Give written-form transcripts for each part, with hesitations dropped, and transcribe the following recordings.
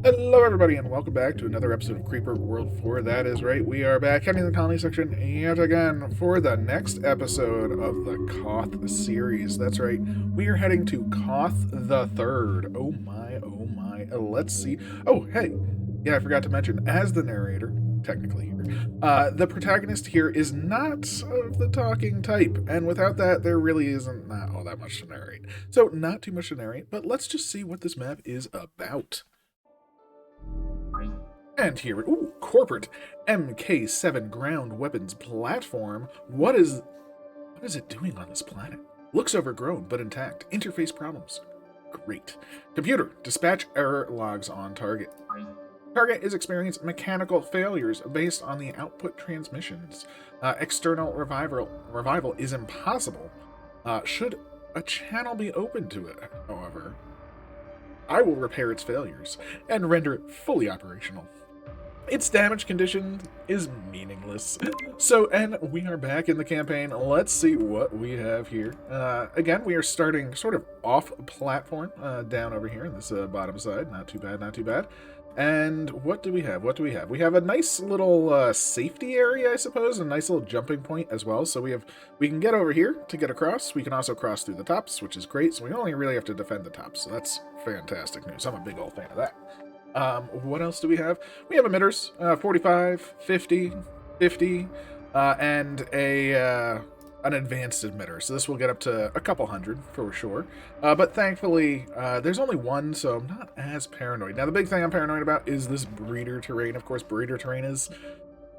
Hello, everybody, and welcome back to another episode of Creeper World 4. That is right, we are back heading to the colony section yet again for the next episode of the KOTH series. That's right, we are heading to KOTH the Third. Oh my, oh my. Let's see. Oh, hey, yeah, I forgot to mention, as the narrator, technically here, the protagonist here is not of the talking type, and without that, there really isn't all that much to narrate. So, not too much to narrate, but let's just see what this map is about. And here, ooh, corporate MK7 ground weapons platform. What is it doing on this planet? Looks overgrown but intact. Interface problems. Great. Computer, dispatch error logs on target. Target is experiencing mechanical failures based on the output transmissions. External revival is impossible. Should a channel be open to it, however, I will repair its failures and render it fully operational. Its damage condition is meaningless. So, and we are back in the campaign. Let's see what we have here. Again, we are starting sort of off platform, down over here in this bottom side. Not too bad, not too bad. And what do we have? What do we have? We have a nice little safety area, I suppose, a nice little jumping point as well. So we can get over here to get across. We can also cross through the tops, which is great. So we only really have to defend the tops. So that's fantastic news. I'm a big old fan of that. What else do we have? We have emitters, 45, 50, 50, and an advanced emitter. So this will get up to a couple hundred for sure. But thankfully, there's only one, so I'm not as paranoid. Now, the big thing I'm paranoid about is this breeder terrain. Of course, breeder terrain is,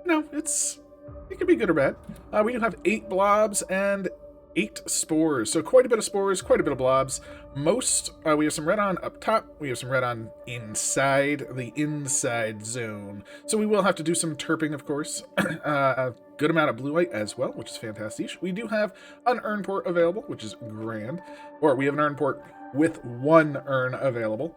it can be good or bad. We do have 8 blobs and 8 spores. So quite a bit of spores, quite a bit of blobs. We have some red on up top. We have some red on inside the inside zone. So we will have to do some terping, of course. A good amount of blue light as well, which is fantastic. We do have an urn port available, which is grand. Or we have an urn port with 1 urn available.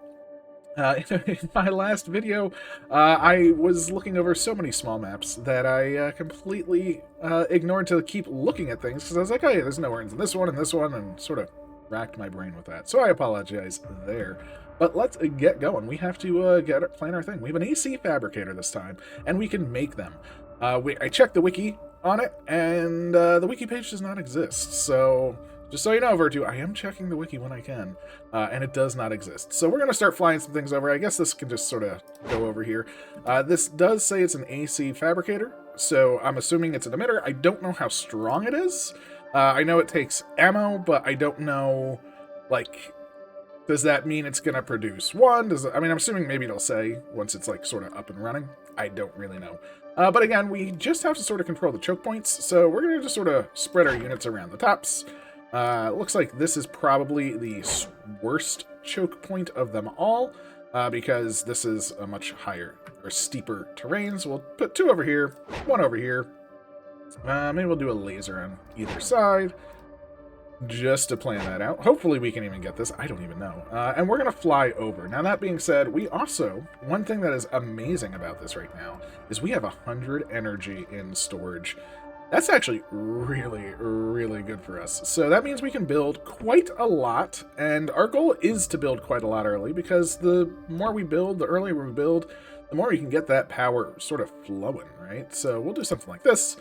In my last video, I was looking over so many small maps that I completely ignored to keep looking at things because I was like, oh yeah, there's no urns in this one and sort of racked my brain with that. So I apologize there. But let's get going. We have to plan our thing. We have an AC fabricator this time, and we can make them. I checked the wiki on it, and the wiki page does not exist. So just so you know, Vertu, I am checking the wiki when I can, and it does not exist. So we're going to start flying some things over. I guess this can just sort of go over here. This does say it's an AC fabricator, so I'm assuming it's an emitter. I don't know how strong it is. I know it takes ammo, but I don't know, like, does that mean it's going to produce 1? I'm assuming maybe it'll say once it's, like, sort of up and running. I don't really know. But again, we just have to sort of control the choke points, so we're going to just sort of spread our units around the tops. Looks like this is probably the worst choke point of them all, because this is a much higher or steeper terrain. So we'll put 2 over here, 1 over here. Maybe we'll do a laser on either side, just to plan that out. Hopefully we can even get this. I don't even know. And we're going to fly over. Now, that being said, one thing that is amazing about this right now is we have 100 energy in storage. That's actually really, really good for us. So that means we can build quite a lot, and our goal is to build quite a lot early, because the more we build, the earlier we build, the more we can get that power sort of flowing, right? So we'll do something like this.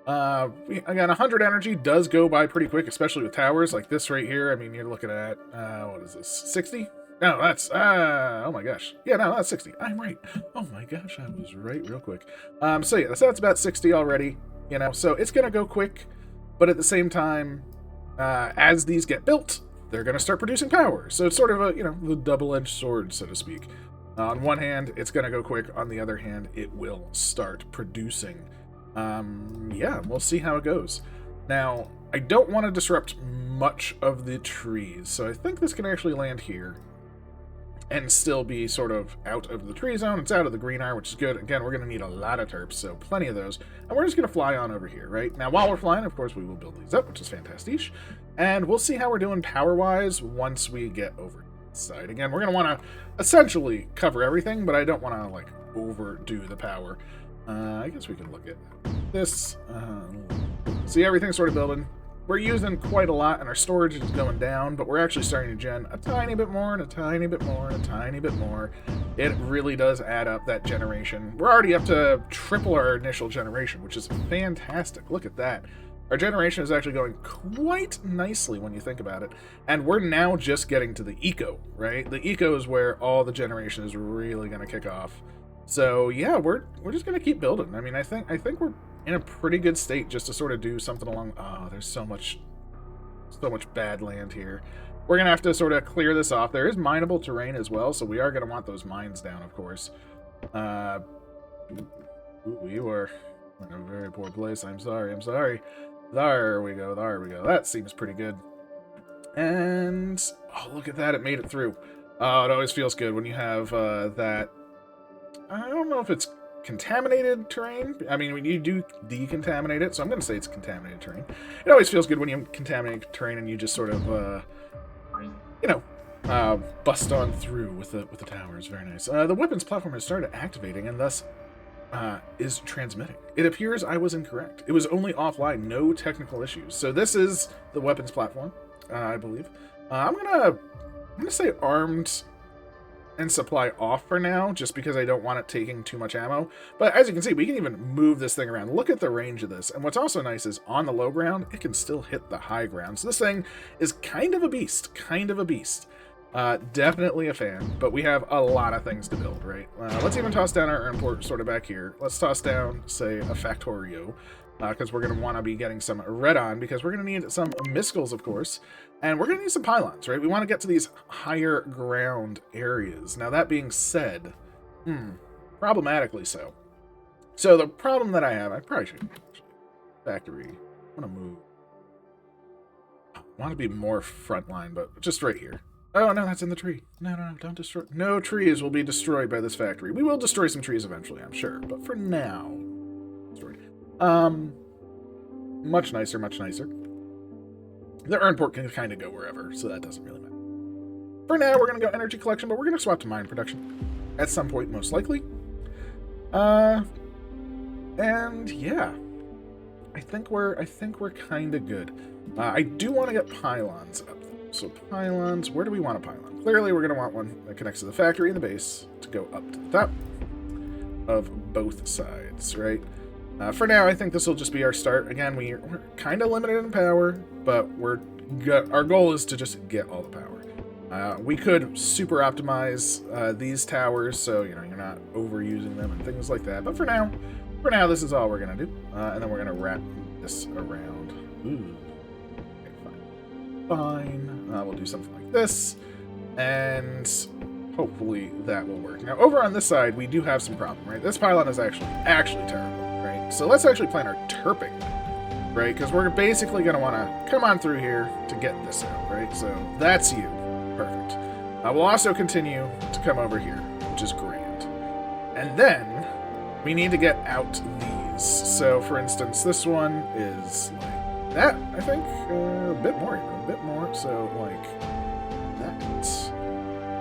Again, 100 energy does go by pretty quick, especially with towers like this right here. I mean, you're looking at, what is this, 60? No, that's, oh my gosh. Yeah, no, that's 60. I'm right. Oh my gosh, I was right real quick. So yeah, so that's about 60 already. So it's going to go quick, but at the same time, as these get built, they're going to start producing power. So it's sort of a, the double-edged sword, so to speak. On one hand, it's going to go quick. On the other hand, it will start producing. Yeah, we'll see how it goes. Now, I don't want to disrupt much of the trees, so I think this can actually land here and still be sort of out of the tree zone. It's out of the green eye, which is good. Again, we're going to need a lot of terps, so plenty of those. And we're just going to fly on over here, right? Now, while we're flying, of course, we will build these up, which is fantastic. And we'll see how we're doing power-wise once we get over this side. Again, we're going to want to essentially cover everything, but I don't want to, like, overdo the power. I guess we can look at this. See, everything's sort of building. we're using quite a lot, and our storage is going down, but we're actually starting to gen a tiny bit more, and a tiny bit more, and a tiny bit more. It really does add up, that generation. We're already up to triple our initial generation, which is fantastic. Look at that. Our generation is actually going quite nicely when you think about it. And we're now just getting to the eco, right? The eco is where all the generation is really going to kick off. So yeah, we're just going to keep building. I mean, I think we're in a pretty good state just to sort of do something along... Oh, there's so much bad land here. We're going to have to sort of clear this off. There is mineable terrain as well, so we are going to want those mines down, of course. Ooh, you are in a very poor place. I'm sorry. There we go. That seems pretty good. And... oh, look at that. It made it through. Oh, it always feels good when you have that... I don't know if it's contaminated terrain. I mean, when you do decontaminate it, so I'm going to say it's contaminated terrain. It always feels good when you contaminate terrain and you just sort of, bust on through with the towers. Very nice. The weapons platform has started activating and thus is transmitting. It appears I was incorrect. It was only offline, no technical issues. So this is the weapons platform, I believe. I'm gonna say armed and supply off for now, just because I don't want it taking too much ammo. But as you can see, we can even move this thing around. Look at the range of this. And what's also nice is on the low ground, it can still hit the high ground. So this thing is kind of a beast. Definitely a fan, but we have a lot of things to build, right? Let's even toss down our import sort of back here. Let's toss down, say, a Factorio, because we're going to want to be getting some red on, because we're going to need some Miscals, of course, and we're going to need some pylons, right? We want to get to these higher ground areas. Now, that being said, problematically so. So the problem that I have, I probably should factory. I want to move. I want to be more frontline, but just right here. Oh, no, that's in the tree. No, don't destroy. No trees will be destroyed by this factory. We will destroy some trees eventually, I'm sure. But for now, destroyed. Much nicer. The urn port can kind of go wherever, so that doesn't really matter. For now, we're going to go energy collection, but we're going to swap to mine production at some point, most likely. And yeah, I think we're kind of good. I do want to get pylons up. So pylons, where do we want a pylon? Clearly, we're going to want one that connects to the factory and the base to go up to the top of both sides, right? For now, I think this will just be our start. Again, we're kind of limited in power, but our goal is to just get all the power. We could super optimize these towers, so you're not overusing them and things like that. But for now, this is all we're going to do, and then we're going to wrap this around. Ooh. Fine. We'll do something like this, and hopefully that will work. Now, over on this side, we do have some problem, right? This pylon is actually terrible, right? So let's actually plan our terping, right? Because we're basically going to want to come on through here to get this out, right? So that's you. Perfect. We'll also continue to come over here, which is grand. And then we need to get out these. So, for instance, this one is like that, I think, a bit more, so like that,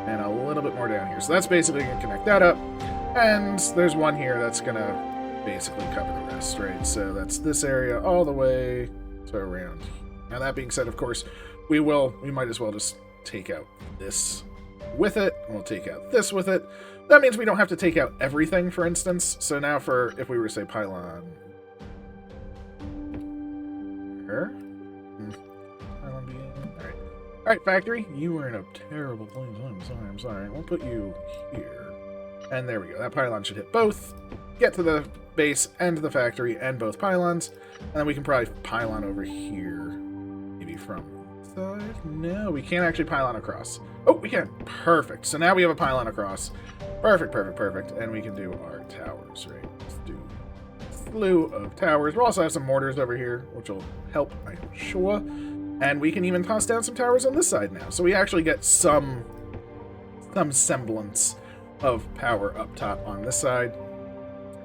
and a little bit more down here. So that's basically going to connect that up, and there's one here that's going to basically cover the rest, right? So that's this area all the way to around. Now, that being said, of course, we might as well just take out this with it, and we'll take out this with it. That means we don't have to take out everything, for instance. So now if we were to say pylon... Alright, factory, you were in a terrible place. I'm sorry. We'll put you here. And there we go. That pylon should hit both, get to the base and the factory and both pylons. And then we can probably pylon over here. Maybe from this side? No, we can't actually pylon across. Oh, we can. Perfect. So now we have a pylon across. Perfect. And we can do our towers, right? Let's do slew of towers. We'll also have some mortars over here, which will help, I'm sure. And we can even toss down some towers on this side now. So we actually get some semblance of power up top on this side.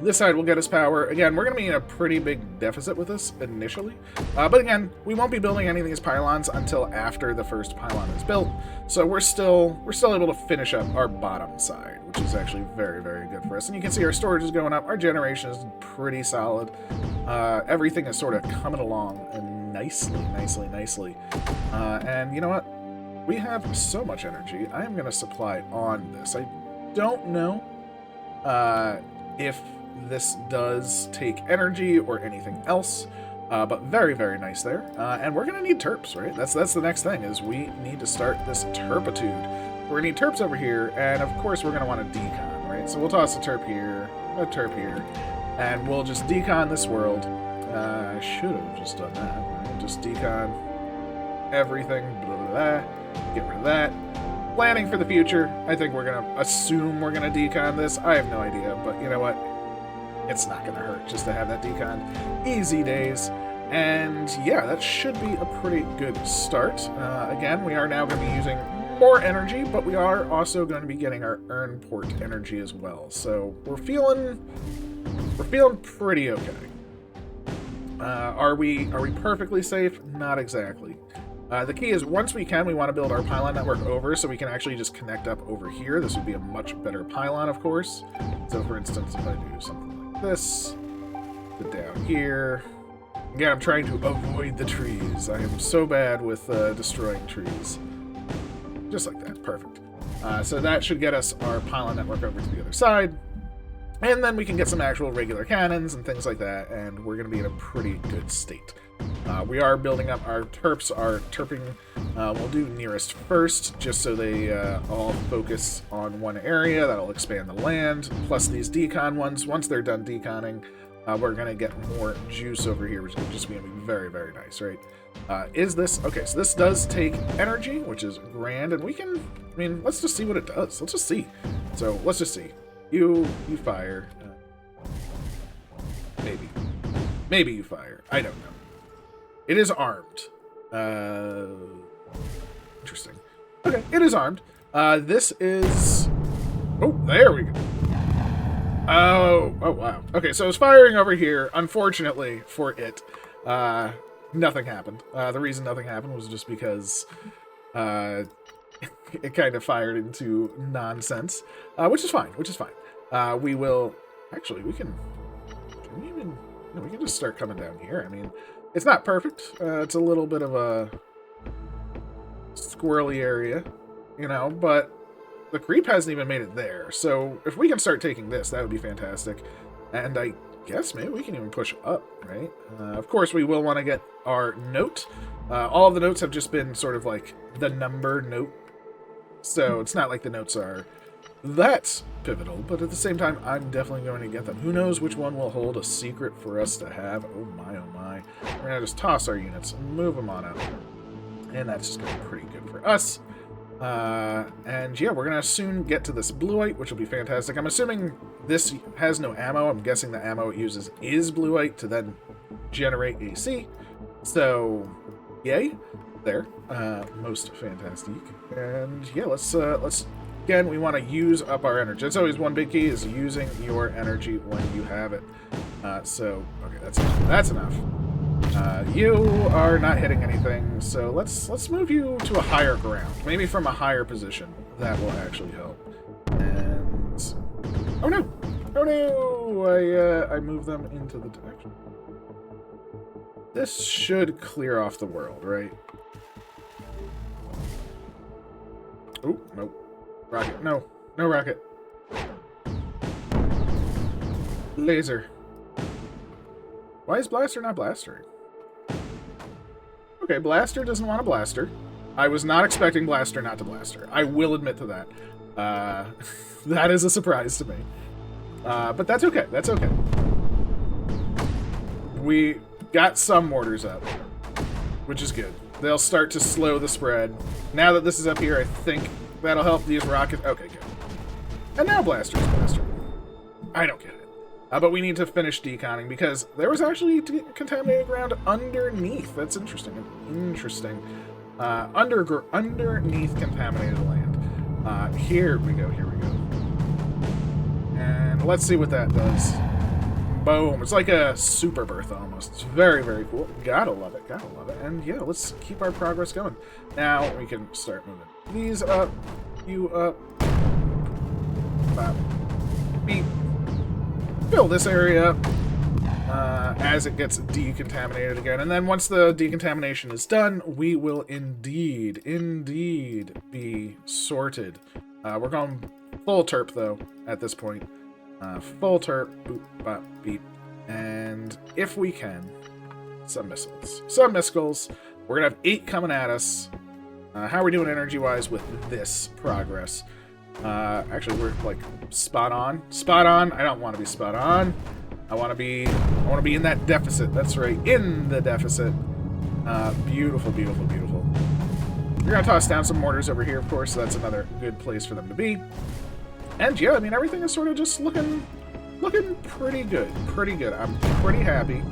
This side will get us power. Again, we're going to be in a pretty big deficit with this initially. But again, we won't be building any of these pylons until after the first pylon is built. So we're still able to finish up our bottom side, which is actually very, very good for us. And you can see our storage is going up. Our generation is pretty solid. Everything is sort of coming along nicely. And you know what? We have so much energy. I am going to supply on this. I don't know if this does take energy or anything else, but very, very nice there. And we're going to need terps, right? That's the next thing, is we need to start this terpitude. We're going to need terps over here, and of course we're going to want to decon, right? So we'll toss a terp here, and we'll just decon this world. I should have just done that, right? Just decon everything, blah, blah, blah. Get rid of that. Planning for the future. I think we're going to assume we're going to decon this. I have no idea, but you know what? It's not going to hurt just to have that decon. Easy days. And yeah, that should be a pretty good start. Again, we are now going to be using more energy, but we are also going to be getting our earn port energy as well. So we're feeling pretty okay. Are we perfectly safe? Not exactly. The key is, once we want to build our pylon network over so we can actually just connect up over here. This would be a much better pylon, of course. So for instance, if I do something like this, put down here. Again, I'm trying to avoid the trees. I am so bad with destroying trees. Just like that. Perfect. So that should get us our pylon network over to the other side. And then we can get some actual regular cannons and things like that, and we're going to be in a pretty good state. We are building up our terps, our terping. We'll do nearest first, just so they all focus on one area. That'll expand the land. Plus these decon ones, once they're done deconning, we're going to get more juice over here, which is just going to be very, very nice, right? Is this... Okay, so this does take energy, which is grand, and we can... I mean, let's just see what it does. Let's just see. So, let's just see. You fire. Maybe you fire. I don't know. It is armed. Interesting. Okay, it is armed. This is... Oh, there we go. Oh, wow. Okay, so it's firing over here. Unfortunately for it, nothing happened. The reason nothing happened was just because it kind of fired into nonsense, which is fine. We will... Actually, we can just start coming down here. I mean, it's not perfect. It's a little bit of a squirrely area, you know, but the creep hasn't even made it there. So if we can start taking this, that would be fantastic. And I guess maybe we can even push up, right? Of course, we will want to get our note. All of the notes have just been sort of like the number note. So it's not like the notes are that pivotal, but at the same time, I'm definitely going to get them. Who knows which one will hold a secret for us to have? Oh my, oh my. We're going to just toss our units and move them on out. And that's just going to be pretty good for us. And yeah, we're going to soon get to this bluite, which will be fantastic. I'm assuming this has no ammo. I'm guessing the ammo it uses is bluite to then generate AC. So, yay. There. Most fantastic. And yeah, let's again, we want to use up our energy. That's always one big key, is using your energy when you have it. So, okay, that's enough. You are not hitting anything, so let's move you to a higher ground. Maybe from a higher position. That will actually help. And... Oh no! Oh no! I moved them into the direction. This should clear off the world, right? Oh, nope. Rocket. No. No rocket. Laser. Why is Blaster not blastering? Okay, Blaster doesn't want a blaster. I was not expecting Blaster not to blaster. I will admit to that. That is a surprise to me. But that's okay. That's okay. We got some mortars up, which is good. They'll start to slow the spread. Now that this is up here, I think that'll help these rockets. Okay, good. And now Blaster's Blaster. I don't get it. But we need to finish deconning because there was actually contaminated ground underneath. That's interesting. Interesting. Underneath contaminated land. Here we go. Here we go. And let's see what that does. Boom. It's like a super Bertha almost. It's very, very cool. Gotta love it. Gotta love it. And yeah, let's keep our progress going. Now we can start moving these up. You up. Beep. Fill this area up. as it gets decontaminated again. And then once the decontamination is done, we will indeed be sorted. We're going full terp, though, at this point. Full terp, boop, bop, beep. And if we can, some missiles. Some missiles. We're going to have 8 coming at us. How are we doing energy-wise with this progress? Actually, we're, like, spot on. Spot on. I don't want to be spot on. I want to be in that deficit. That's right, in the deficit. Beautiful, beautiful, beautiful. We're going to toss down some mortars over here, of course, so that's another good place for them to be. And yeah, I mean, everything is sort of just looking pretty good. Pretty good. I'm pretty happy.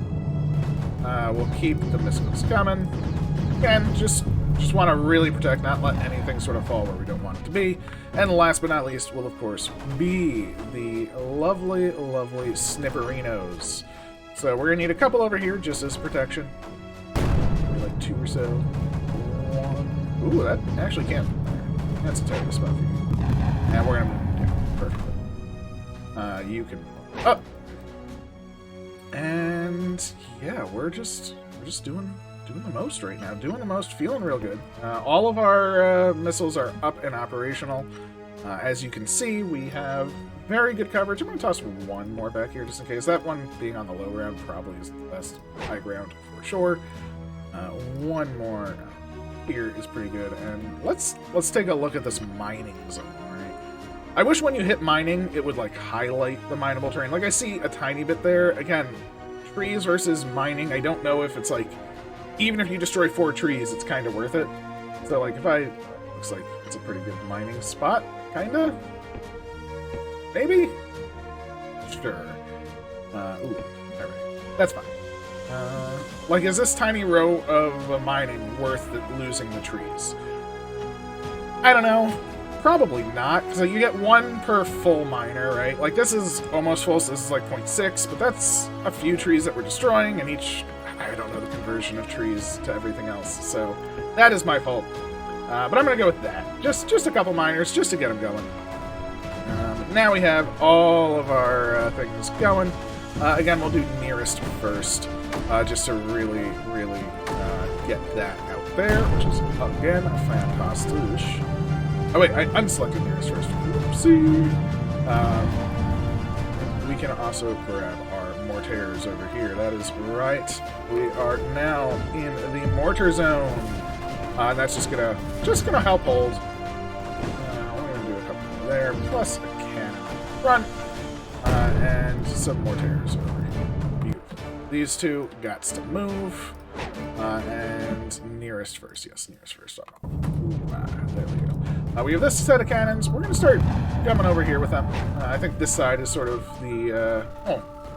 We'll keep the missiles coming. Again, just want to really protect, not let anything sort of fall where we don't want it to be. And last but not least will, of course, be the lovely, lovely snipperinos. So we're going to need a couple over here just as protection. Maybe like 2 or so. 1. Ooh, that actually can't. That's a terrible spot for you. And we're going to move down. Perfect. You can move up. And yeah, we're just doing the most right now. Doing the most, feeling real good. All of our missiles are up and operational. As you can see, we have very good coverage. I'm going to toss one more back here just in case. That one being on the low ground probably is the best high ground for sure. One more here is pretty good. And let's take a look at this mining zone, right? I wish when you hit mining, it would like highlight the mineable terrain. Like I see a tiny bit there. Again, trees versus mining. I don't know if it's like, even if you destroy 4 trees, it's kind of worth it. So, like, looks like it's a pretty good mining spot, kinda? Maybe? Sure. Ooh, alright. That's fine. Like, is this tiny row of mining worth losing the trees? I don't know. Probably not, because you get 1 per full miner, right? Like, this is almost full, so this is like 0.6, but that's a few trees that we're destroying, and each... I don't know the conversion of trees to everything else, so that is my fault. But I'm going to go with that. Just a couple miners, just to get them going. Now we have all of our things going. Again, we'll do nearest first, just to really, really get that out there, which is, again, fantastic. Oh wait, I unselected nearest first. Oopsie. We can also grab our mortars over here. That is right. We are now in the mortar zone. And that's just gonna help hold. We're gonna do a couple there, plus a cannon in front, and some mortars over here. Beautiful. These 2 gots to move, and nearest first. Yes, nearest first. There we go. We have this set of cannons. We're gonna start coming over here with them. I think this side is sort of the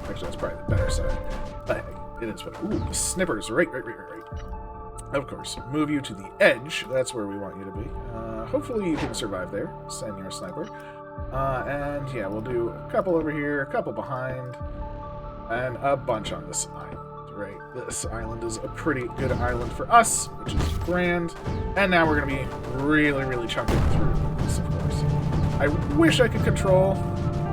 actually that's probably the better side. But it is what. Ooh, the snippers. Right. Of course, move you to the edge. That's where we want you to be. Hopefully you can survive there, Senior Sniper. And yeah, we'll do a couple over here, a couple behind, and a bunch on this island, right? This island is a pretty good island for us, which is grand. And now we're going to be really, really chunking through this, of course. I wish I could control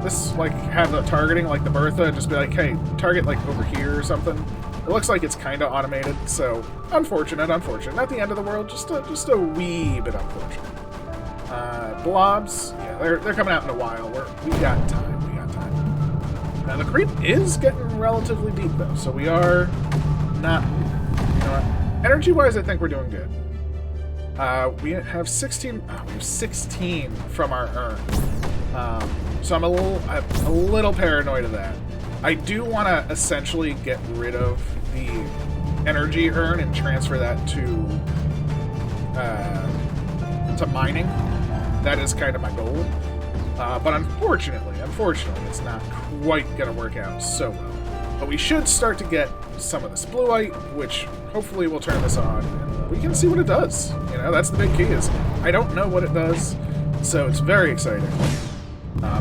this, like, have the targeting like the Bertha, and just be like, hey, target, like, over here or something. It looks like it's kind of automated, so unfortunate. Not the end of the world, just a wee bit unfortunate. Blobs, yeah, they're coming out in a while. We got time. Now the creep is getting relatively deep though, so we are not. You know what? Energy-wise, I think we're doing good. We have 16. We have 16 from our urn. So I'm a little paranoid of that. I do want to essentially get rid of the energy urn and transfer that to mining. That is kind of my goal. But unfortunately, it's not quite going to work out so well. But we should start to get some of this blueite, which hopefully will turn this on, and we can see what it does. You know, that's the big key is I don't know what it does, so it's very exciting.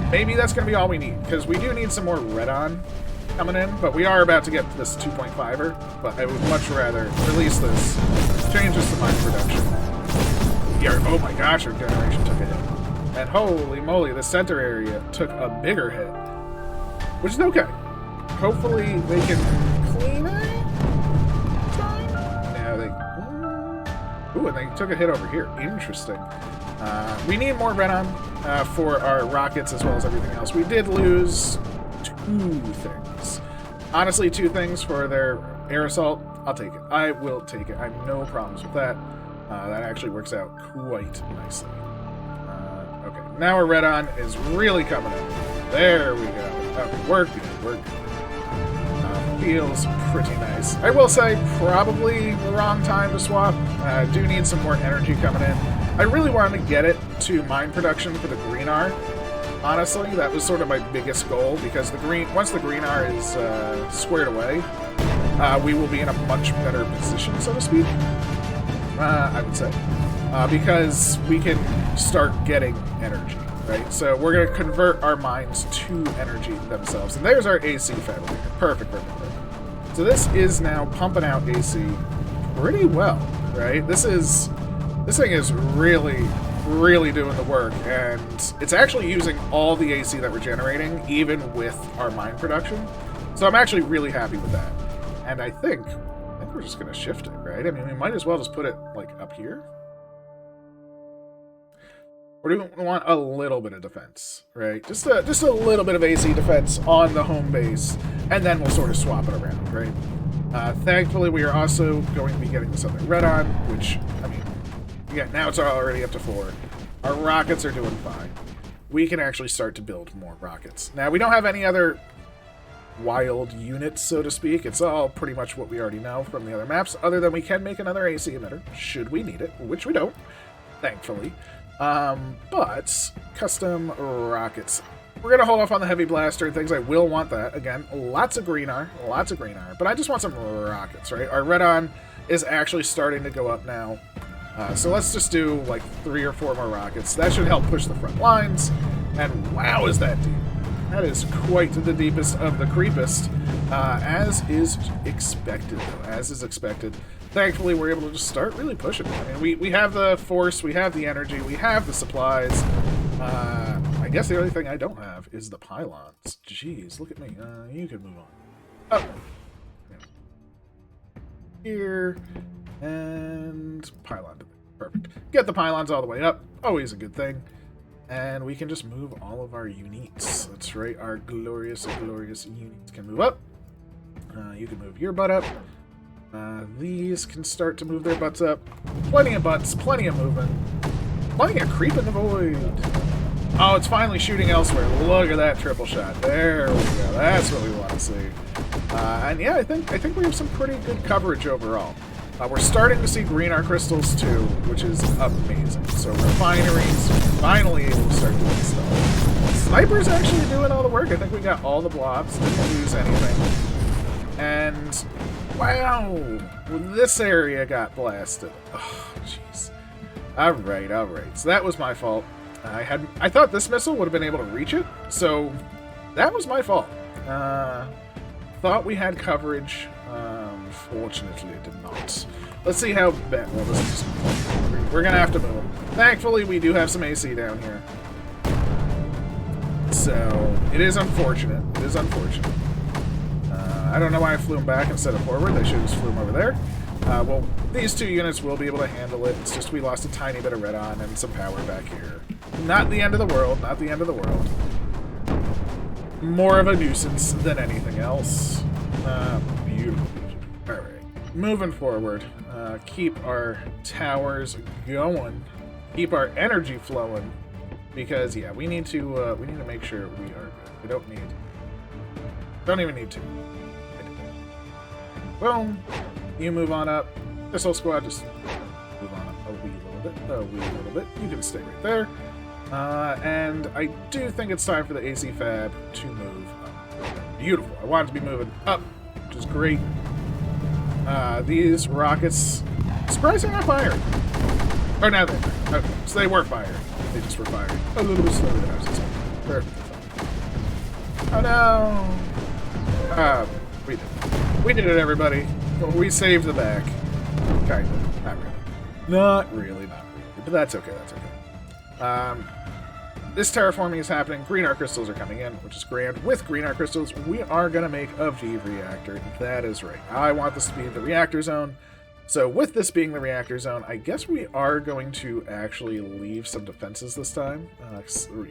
Maybe that's going to be all we need, because we do need some more red-on coming in, but we are about to get to this 2.5er, but I would much rather release this, change this to mine production. Yeah, oh my gosh, our generation took a hit. And holy moly, the center area took a bigger hit. Which is okay. hopefully they can clean it. Yeah, they... Ooh, and they took a hit over here. Interesting. We need more Redon for our rockets as well as everything else. We did lose 2 things. Honestly, 2 things for their air assault. I'll take it. I will take it. I have no problems with that. That actually works out quite nicely. Okay, now our Redon is really coming in. There we go. Okay, we're good. We're good. Feels pretty nice. I will say, probably the wrong time to swap. I do need some more energy coming in. I really wanted to get it to mine production for the green R. Honestly, that was sort of my biggest goal, because once the green R is squared away, we will be in a much better position, so to speak. I would say. Because we can start getting energy, right? So we're going to convert our mines to energy themselves. And there's our AC fabricator. Perfect, perfect, perfect. So this is now pumping out AC pretty well, right? This thing is really, really doing the work, and it's actually using all the AC that we're generating, even with our mine production. So I'm actually really happy with that. And I think we're just going to shift it, right? I mean, we might as well just put it, like, up here. Or do we want a little bit of defense, right? Just a little bit of AC defense on the home base, and then we'll sort of swap it around, right? Thankfully, we are also going to be getting this other Redon, which, I mean, yeah, now it's already up to 4. Our rockets are doing fine. We can actually start to build more rockets. Now, we don't have any other wild units, so to speak. It's all pretty much what we already know from the other maps, other than we can make another AC emitter, should we need it, which we don't, thankfully. But custom rockets. We're going to hold off on the heavy blaster and things. I will want that. Again, lots of green R, but I just want some rockets, right? Our Redon is actually starting to go up now. So let's just do like 3 or 4 more rockets. That should help push the front lines. And wow, is that deep. That is quite the deepest of the creepest, as is expected, though. As is expected. Thankfully, we're able to just start really pushing. I mean, we have the force, we have the energy, we have the supplies. I guess the only thing I don't have is the pylons. Jeez, look at me. You can move on. Up. Here. And pylon. Perfect. Get the pylons all the way up. Always a good thing. And we can just move all of our units. That's right, our glorious, glorious units can move up. You can move your butt up. These can start to move their butts up. Plenty of butts, plenty of movement. Plenty of creep in the void. Oh, it's finally shooting elsewhere. Look at that triple shot. There we go. That's what we want to see. And yeah, I think we have some pretty good coverage overall. We're starting to see green R crystals too, which is amazing. So refineries finally able to start doing stuff. Sniper's actually doing all the work. I think we got all the blobs. Didn't lose anything. And wow, this area got blasted. Oh, jeez. All right. So that was my fault. I thought this missile would have been able to reach it, so that was my fault. Thought we had coverage. Fortunately, it did not. Let's see how bad. Well, this is just, we're gonna have to move. Thankfully, we do have some AC down here, so it is unfortunate. It is unfortunate. I don't know why I flew them back instead of forward. They should have just flew them over there. Well, these 2 units will be able to handle it. It's just we lost a tiny bit of Redon and some power back here. Not the end of the world. Not the end of the world. More of a nuisance than anything else. Beautiful. All right. Moving forward. Keep our towers going. Keep our energy flowing. Because yeah, we need to make sure we are good. We don't even need to. Boom. You move on up. This whole squad just move on up a wee little bit. You can stay right there. And I do think it's time for the AC Fab to move up. Beautiful. I want it to be moving up, which is great. These rockets, surprisingly, not firing. Or now they're firing. Okay, so they were firing. They just were firing a little bit slower than I was expecting. Perfect. Oh no! We did it, everybody. We saved the back. Kind of. Not really. Not really. But that's okay. That's okay. this terraforming is happening. Green art crystals are coming in, which is grand. With green art crystals, we are going to make a V reactor. That is right. I want this to be the reactor zone. So with this being the reactor zone, I guess we are going to actually leave some defenses this time.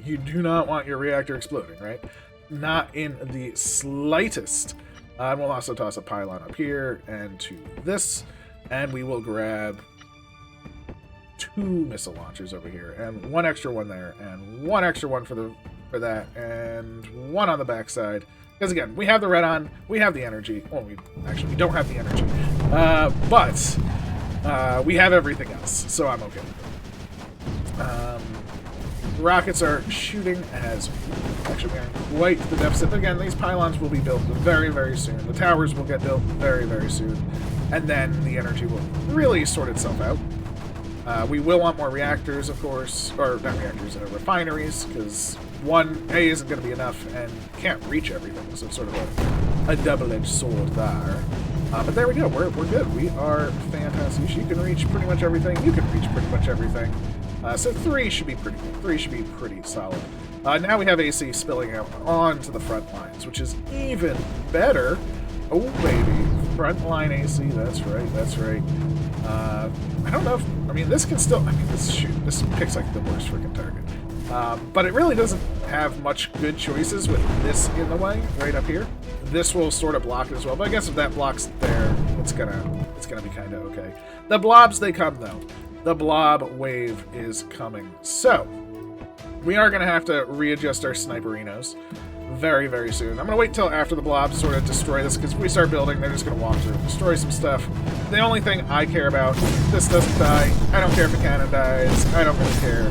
You do not want your reactor exploding, right? Not in the slightest. We'll also toss a pylon up here and to this. And we will grab 2 missile launchers over here, and 1 extra one there, and 1 extra one for that, and 1 on the backside. Because again, we have the red on, we have the energy. Well, we don't have the energy, but we have everything else, so I'm okay with it. Rockets are shooting as actually we're in quite the deficit. Again, these pylons will be built very, very soon. The towers will get built very, very soon, and then the energy will really sort itself out. We will want more reactors, of course, or not reactors, refineries, because one, A, isn't going to be enough, and can't reach everything, so it's sort of a double-edged sword there. But there we go, we're good. We are fantastic. You can reach pretty much everything. You can reach pretty much everything. So 3 should be pretty good. 3 should be pretty solid. Now we have AC spilling out onto the front lines, which is even better. Oh, baby. Frontline AC, that's right, that's right. I don't know if, I mean, this can still, I mean, this picks like the worst freaking target. But it really doesn't have much good choices with this in the way, right up here. This will sort of block it as well, but I guess if that blocks there, it's gonna be kind of okay. The blobs, they come though. The blob wave is coming. So, we are gonna have to readjust our sniperinos very, very soon. I'm going to wait till after the blobs sort of destroy this, because if we start building, they're just going to walk through and destroy some stuff. The only thing I care about, this doesn't die. I don't care if the cannon dies. I don't really care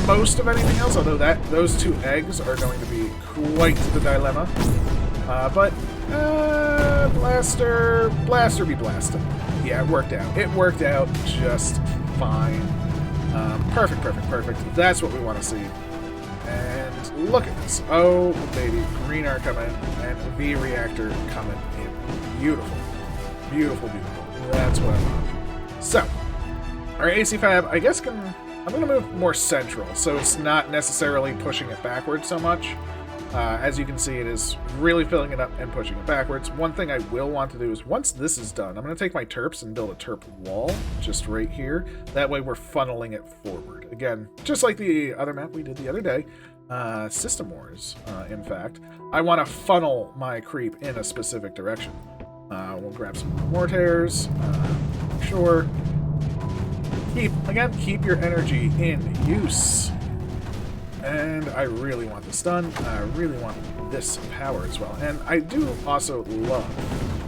most of anything else, although those 2 eggs are going to be quite the dilemma. Blaster be blasted. Yeah, it worked out. It worked out just fine. Perfect. That's what we want to see. And look at this. Oh, baby. Green art coming in, and V reactor coming in. Beautiful. Beautiful. That's what I want. So, our AC fab, I guess, I'm going to move more central, so it's not necessarily pushing it backwards so much. As you can see, it is really filling it up and pushing it backwards. One thing I will want to do is, once this is done, I'm going to take my terps and build a terp wall just right here. That way we're funneling it forward. Again, just like the other map we did the other day, System Wars, in fact. I want to funnel my creep in a specific direction. We'll grab some mortars, sure. Keep your energy in use. And I really want this done. I really want this power as well. And I do also love,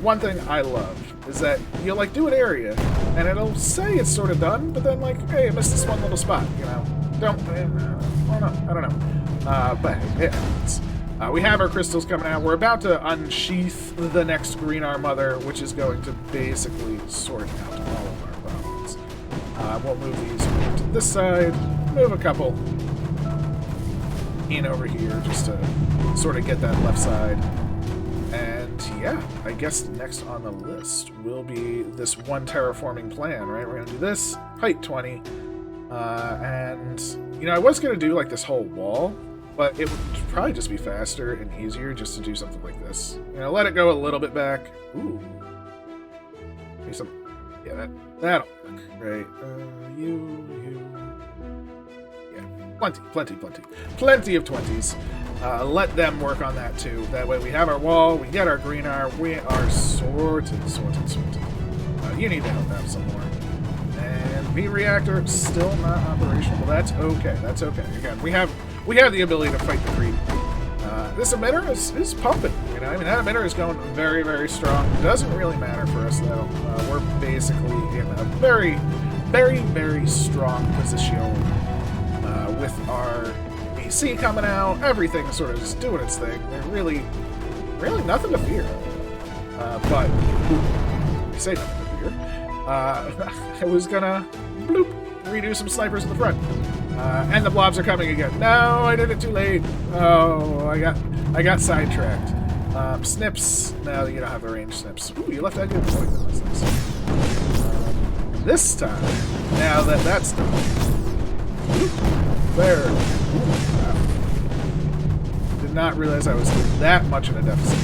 one thing I love is that you'll like do an area and it'll say it's sort of done, but then like, hey, I missed this one little spot, you know. I don't know. But it happens. We have our crystals coming out. We're about to unsheath the next green arm mother, which is going to basically sort out all of our problems. We'll move these over to this side, move a couple in over here just to sort of get that left side. And yeah, I guess next on the list will be this one terraforming plan, right? We're going to do this, height 20, and, you know, I was going to do like this whole wall, but it would probably just be faster and easier just to do something like this. You know, let it go a little bit back. Ooh. Yeah, that'll work, right? Plenty of 20s. Let them work on that too. That way we have our wall, we get our green arm, we are sorted. You need to help out some more. And V reactor still not operational. That's okay. Again, we have the ability to fight the creep. This emitter is pumping. You know, I mean, that emitter is going very, very strong. It doesn't really matter for us though. We're basically in a very, very, very strong position. With our AC coming out, everything sort of just doing its thing. There's really nothing to fear. But, I say nothing to fear. I was gonna, bloop, redo some snipers in the front. And the blobs are coming again. No, I did it too late. Oh, I got sidetracked. Snips. No, you don't have the range snips. Ooh, you left that good point. That's nice. This time, now that that's done, bloop. There. Ooh, wow. Did not realize I was that much in a deficit.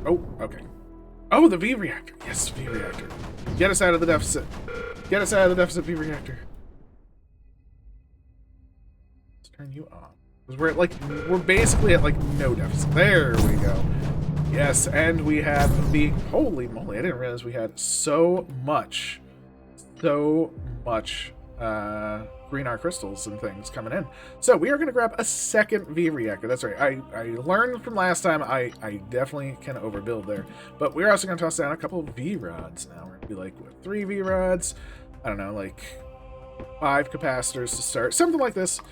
Oh, okay. Oh, the V reactor. Yes, V reactor. Get us out of the deficit. Get us out of the deficit, V reactor. Let's turn you on. Because we're basically at like no deficit. There we go. Yes, and we have the holy moly, I didn't realize we had so much greener crystals and things coming in. So we are going to grab a second V reactor. That's right. I learned from last time I definitely can overbuild there. But we're also going to toss down a couple of V rods now. We're going to be like, what, 3 V rods? I don't know, like 5 capacitors to start. Something like this.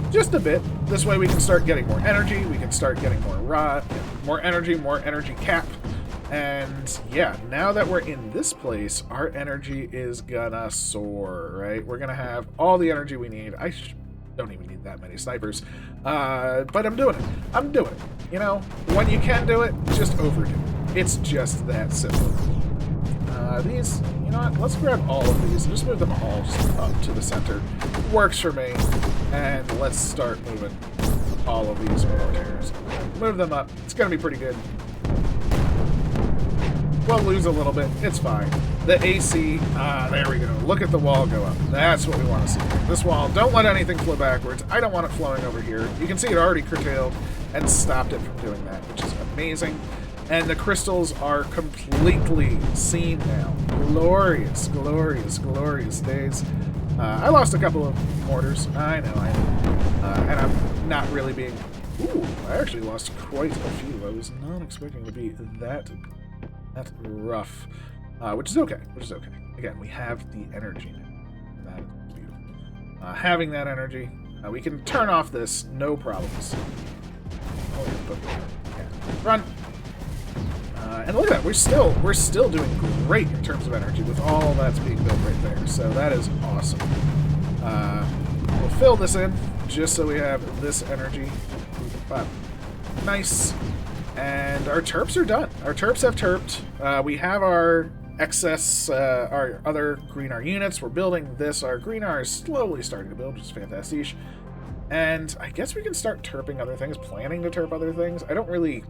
Just a bit. This way we can start getting more energy. We can start getting more energy cap. And yeah, now that we're in this place, our energy is gonna soar, right? We're gonna have all the energy we need. I don't even need that many snipers. But I'm doing it. I'm doing it. You know, when you can do it, just overdo it. It's just that simple. These, you know what? Let's grab all of these and just move them all just up to the center. Works for me. And let's start moving all of these mortars. Move them up. It's gonna be pretty good. We'll lose a little bit. It's fine. The AC, there we go. Look at the wall go up. That's what we want to see. This wall, don't let anything flow backwards. I don't want it flowing over here. You can see it already curtailed and stopped it from doing that, which is amazing. And the crystals are completely seen now. Glorious, glorious, glorious days. I lost a couple of mortars. I know. And I'm not really being... Ooh, I actually lost quite a few. I was not expecting to be that rough. Which is okay. Again, we have the energy now. That is beautiful. Having that energy, we can turn off this, no problems. Oh, but, yeah. Run! And look at that, we're still doing great in terms of energy with all that's being built right there. So that is awesome. We'll fill this in just so we have this energy. Nice. And our terps are done. Our terps have terped. We have our excess, our other greener units. We're building this. Our greener is slowly starting to build, which is fantastic. And I guess we can start terping other things, planning to terp other things. I don't really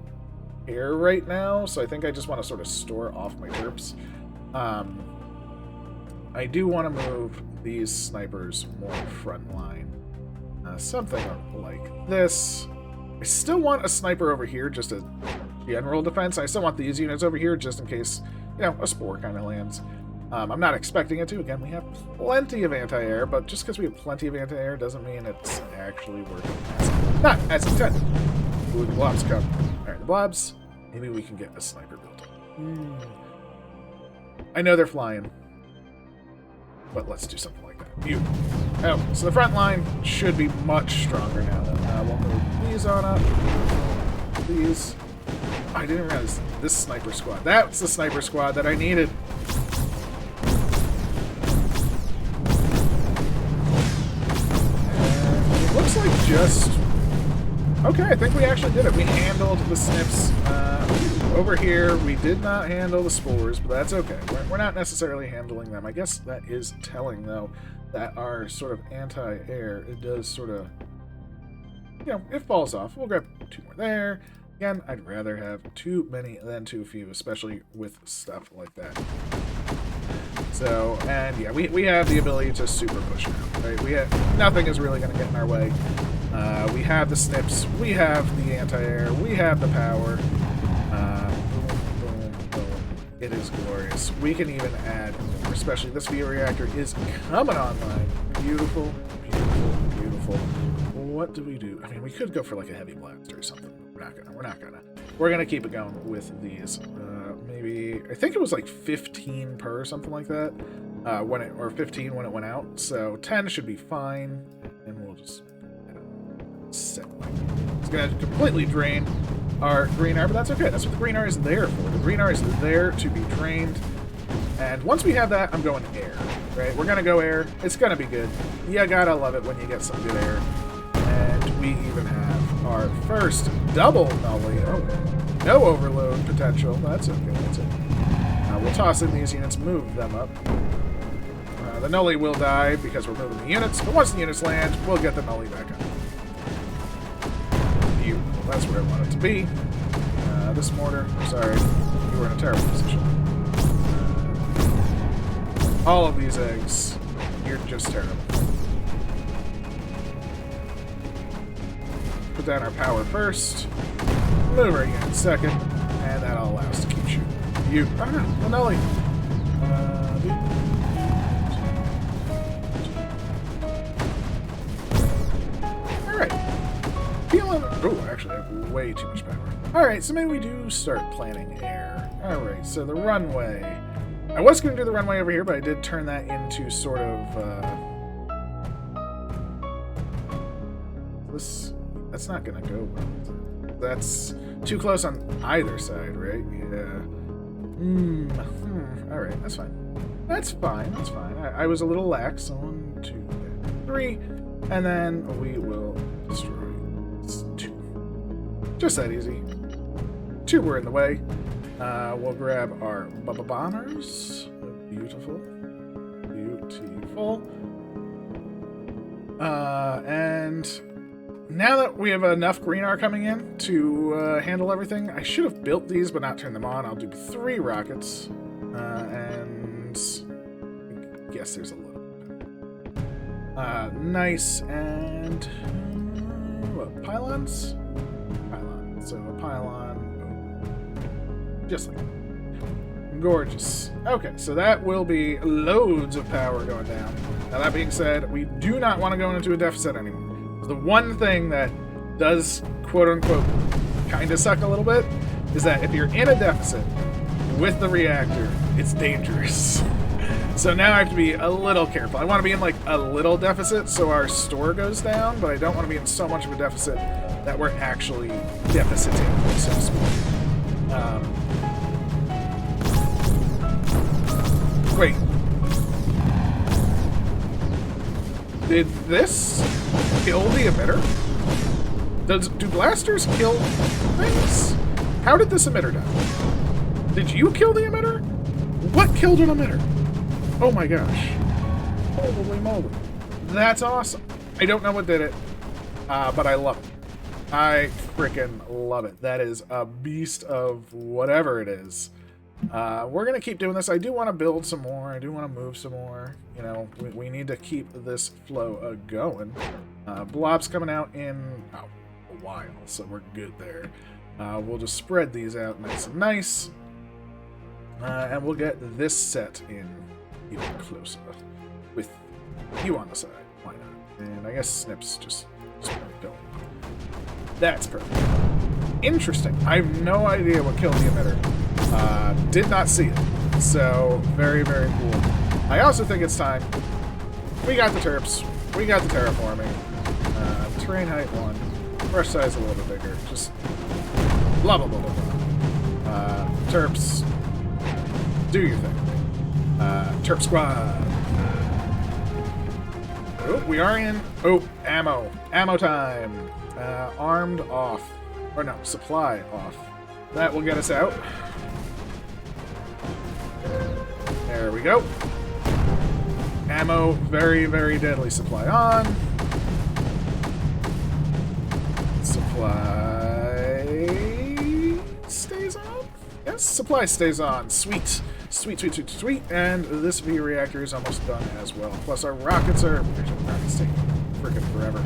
care right now, so I think I just want to sort of store off my terps. I do want to move these snipers more front line. Something like this. I still want a sniper over here, just a general defense. I still want these units over here, just in case, you know, a spore kind of lands. I'm not expecting it to. Again, we have plenty of anti-air, but just because we have plenty of anti-air doesn't mean it's actually working not as intended. Ooh, the blobs come. Alright, the blobs. Maybe we can get a sniper built. I know they're flying, but let's do something like that. Oh, so the front line should be much stronger now. We'll move these on up. These. Oh, I didn't realize this sniper squad. That's the sniper squad that I needed. And it looks like just... Okay, I think we actually did it. We handled the snips. Over here, we did not handle the spores, but that's okay. We're not necessarily handling them. I guess that is telling, though, that our sort of anti-air, it does sort of, you know, it falls off. We'll grab 2 more there. Again, I'd rather have too many than too few, especially with stuff like that. So, and yeah, we have the ability to super push now, right? Nothing is really going to get in our way. We have the snips, we have the anti-air, we have the power. Boom, boom, boom. It is glorious. We can even add more, especially this V reactor is coming online. Beautiful, beautiful, beautiful. What do we do? I mean, we could go for like a heavy blast or something. We're not gonna. We're gonna keep it going with these. Maybe, I think it was like 15 per or something like that. Or 15 when it went out. So 10 should be fine. And we'll just set like it's gonna completely drain our green R, but that's okay. That's what the green R is there for. The green R is there to be drained. And once we have that, I'm going air, right? We're gonna go air. It's gonna be good. You gotta love it when you get some good air. And we even have our first double nully. Oh, no overload potential. That's okay. That's okay. We'll toss in these units, move them up. The Nully will die because we're moving the units, but once the units land, we'll get the Nully back up. That's where I want it to be. This mortar, sorry, you were in a terrible position. All of these eggs, you're just terrible. Put down our power first, move our unit second, and that'll allow us to keep shooting. You, the Nully. Alright. Oh, actually, I have way too much power. Alright, so maybe we do start planning air. Alright, so the runway. I was going to do the runway over here, but I did turn that into sort of, that's not going to go well. That's too close on either side, right? Yeah. Alright, that's fine. That's fine, that's fine. I was a little lax. So 1, 2, 3. And then we will destroy 2. Just that easy. 2 were in the way. We'll grab our bombers. Beautiful. Beautiful. And now that we have enough green R coming in to handle everything, I should have built these but not turned them on. I'll do 3 rockets. And I guess there's a little. Nice. And what, pylons? Pylon. So a pylon. Just like that. Gorgeous. Okay, so that will be loads of power going down. Now that being said, we do not want to go into a deficit anymore. The one thing that does, quote-unquote, kind of suck a little bit is that if you're in a deficit with the reactor, it's dangerous. So now I have to be a little careful. I want to be in like a little deficit so our store goes down, but I don't want to be in so much of a deficit that we're actually deficiting, so to speak. Wait. Did this kill the emitter? Do blasters kill things? How did this emitter die? Did you kill the emitter? What killed an emitter? Oh my gosh. Holy moly. That's awesome. I don't know what did it, but I love it. I freaking love it. That is a beast of whatever it is. We're going to keep doing this. I do want to build some more. I do want to move some more. You know, we need to keep this flow going. Blob's coming out in a while, so we're good there. We'll just spread these out nice and nice. And we'll get this set in even closer with you on the side. Why not? And I guess Snip's just going. That's perfect. Interesting. I have no idea what killed the emitter. Did not see it. So, very, very cool. I also think it's time. We got the terps. We got the terraforming. Terrain height 1. Brush size a little bit bigger. Just blah, blah, blah, blah, blah. Terps. Do your thing. Terp squad. Oh, we are in. Oh, ammo. Ammo time. Armed off. Or no, supply off. That will get us out. There we go. Ammo, very, very deadly. Supply on. Supply stays on? Yes, supply stays on. Sweet. Sweet, sweet, sweet, sweet. And this V reactor is almost done as well. Plus our rockets are... Rockets take freaking forever.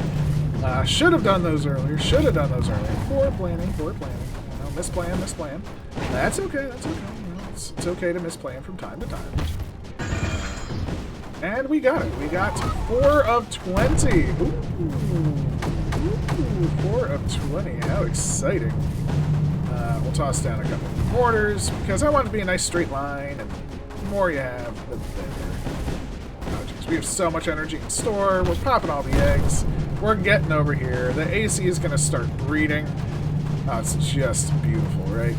Should have done those earlier. Should have done those earlier. Poor planning, poor planning. No, misplan, misplan. That's okay, that's okay. You know, it's okay to misplan from time to time. And we got it. We got 4 of 20. Ooh, 4 of 20. How exciting. We'll toss down a couple of mortars because I want it to be a nice straight line, and the more you have, the better. Oh, geez. We have so much energy in store. We're popping all the eggs. We're getting over here. The AC is going to start breeding. Oh, it's just beautiful, right?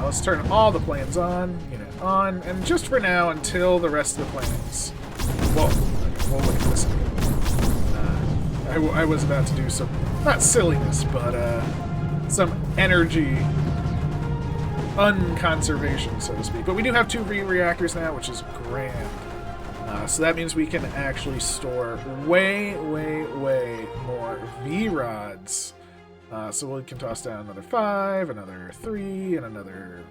Let's turn all the planes on, on, and just for now, until the rest of the planes. Whoa, okay, we'll wait this second. I was about to do some, not silliness, but some energy unconservation, so to speak. But we do have 2 reactors now, which is grand. So that means we can actually store way, way, way more V-Rods. So we can toss down another 5, another 3, and another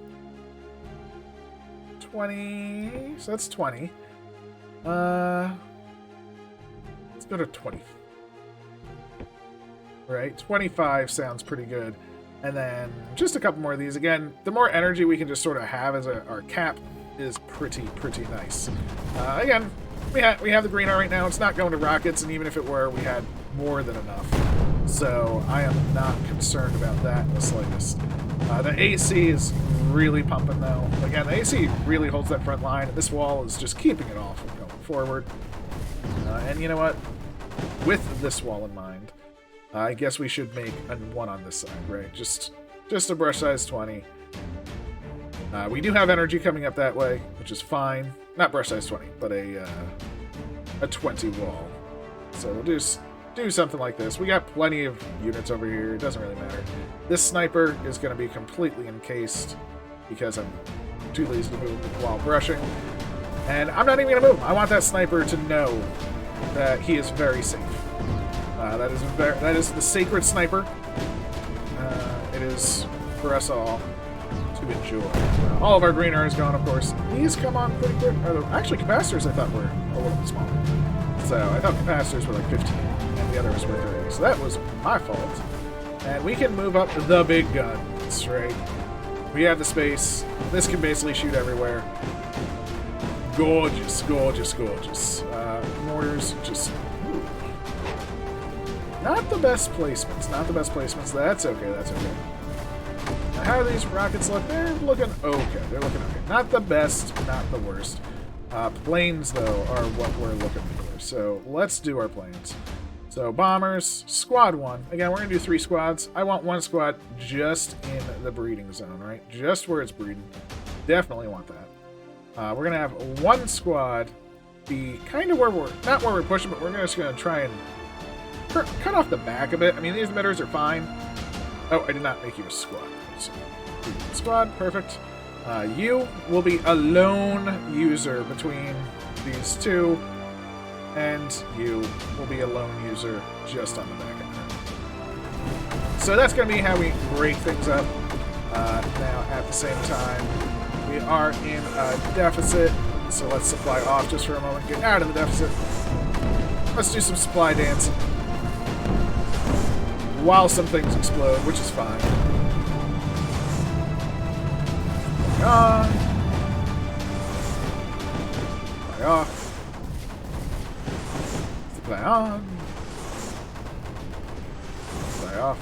20. So that's 20. Let's go to 20. Right, 25 sounds pretty good. And then just a couple more of these. Again, the more energy we can just sort of have as our cap is pretty nice. Again, we have the green R right now. It's not going to rockets, and even if it were, we had more than enough. So I am not concerned about that in the slightest. The AC is really pumping, though. Again, the AC really holds that front line, and this wall is just keeping it all from going forward. And you know what? With this wall in mind, I guess we should make a 1 on this side, right? Just a brush size 20. We do have energy coming up that way, which is fine. Not brush size 20, but a 20 wall. So we'll do something like this. We got plenty of units over here. It doesn't really matter. This sniper is going to be completely encased because I'm too lazy to move while brushing. And I'm not even going to move. I want that sniper to know that he is very safe. That is the sacred sniper. It is for us all to enjoy. All of our green R is gone, of course. These come on pretty quick. Actually, capacitors I thought were a little bit smaller. So I thought capacitors were like 15, and the others were 30. So that was my fault. And we can move up the big guns, right? We have the space. This can basically shoot everywhere. Gorgeous, gorgeous, gorgeous. Mortars just... Not the best placements. Not the best placements. That's okay. That's okay. Now, how do these rockets look? They're looking okay. They're looking okay. Not the best. Not the worst. Planes, though, are what we're looking for. So let's do our planes. So bombers, squad 1. Again, we're going to do 3 squads. I want 1 squad just in the breeding zone, right? Just where it's breeding. Definitely want that. We're going to have 1 squad be kind of where we're... Not where we're pushing, but we're just going to try and cut off the back of it. I mean, these emitters are fine. Oh, I did not make you a squad. So, squad, perfect. You will be a lone user between these 2, and you will be a lone user just on the back end. So that's going to be how we break things up. Now, at the same time, we are in a deficit, so let's supply off just for a moment. Get out of the deficit. Let's do some supply dancing while some things explode, which is fine. On. Supply off. Supply on. Supply off.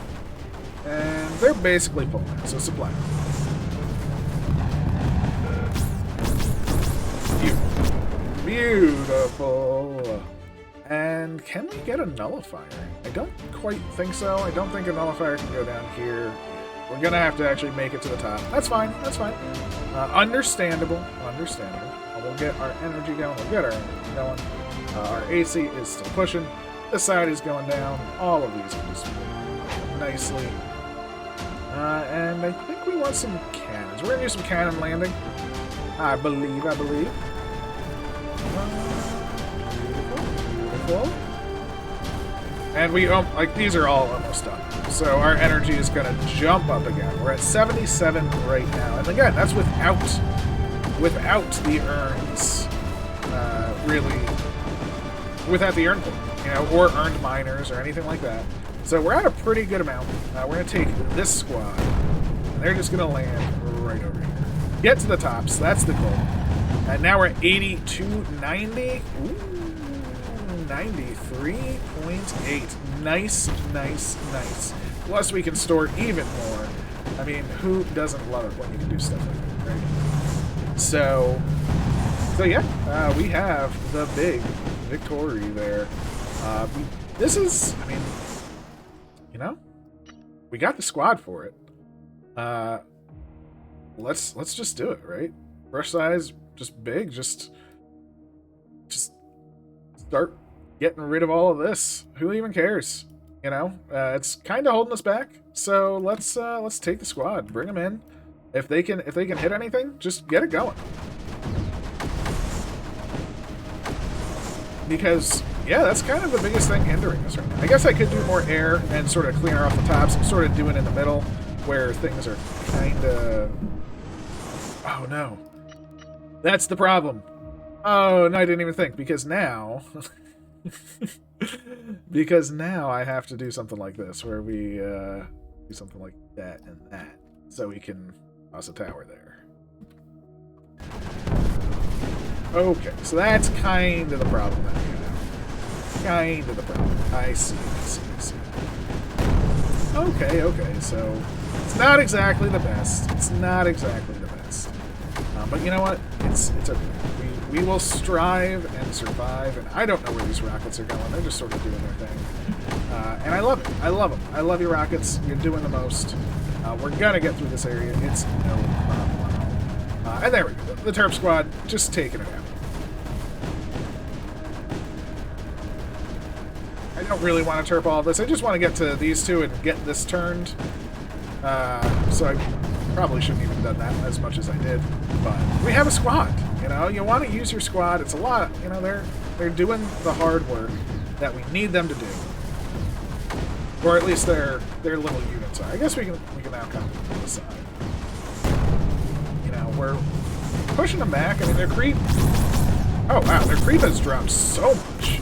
And they're basically full now, so supply. Beautiful. Beautiful. And can we get a nullifier? I don't quite think so. I don't think a nullifier can go down here. We're going to have to actually make it to the top. That's fine. That's fine. Understandable. Understandable. We'll get our energy going. We'll get our energy going. Our AC is still pushing. This side is going down. All of these are just nicely. And I think we want some cannons. We're going to do some cannon landing. I believe. Beautiful. And we, like, these are all almost done. So our energy is going to jump up again. We're at 77 right now. And again, that's without the urns, really, without the urn pool, you know, or earned miners or anything like that. So we're at a pretty good amount. We're going to take this squad, and they're just going to land right over here. Get to the tops. That's the goal. And now we're at 8290. Ooh, 93.8. Nice. Plus we can store even more. I mean, who doesn't love it when you can do stuff like that, right? So yeah, we have the big victory there. This is, I mean, you know, we got the squad for it. Let's just do it, right? Brush size, just big, just start getting rid of all of this. Who even cares? You know, it's kind of holding us back. So let's take the squad, bring them in. If they can hit anything, just get it going. Because, yeah, that's kind of the biggest thing hindering us right now. I guess I could do more air and sort of clear off the tops. I'm sort of doing in the middle where things are kind of... Oh, no. That's the problem. Oh, no, I didn't even think. Because now... because now I have to do something like this, where we do something like that and that. So we can toss a tower there. Okay, so that's kind of the problem that we have. Kind of the problem. I see. Okay, so it's not exactly the best. It's not exactly the best. But you know what? It's okay. We will strive and survive, and I don't know where these rockets are going. They're just sort of doing their thing. And I love it. I love them. I love your rockets. You're doing the most. We're going to get through this area. It's no problem. And there we go. The Terp Squad just taking it out. I don't really want to Terp all of this. I just want to get to these two and get this turned. So I probably shouldn't even have done that as much as I did. But we have a squad. You know, you want to use your squad. It's a lot. You know, they're doing the hard work that we need them to do, or at least their little units are. I guess we can now come to the side. You know, we're pushing them back. I mean, their creep. Oh wow, their creep has dropped so much.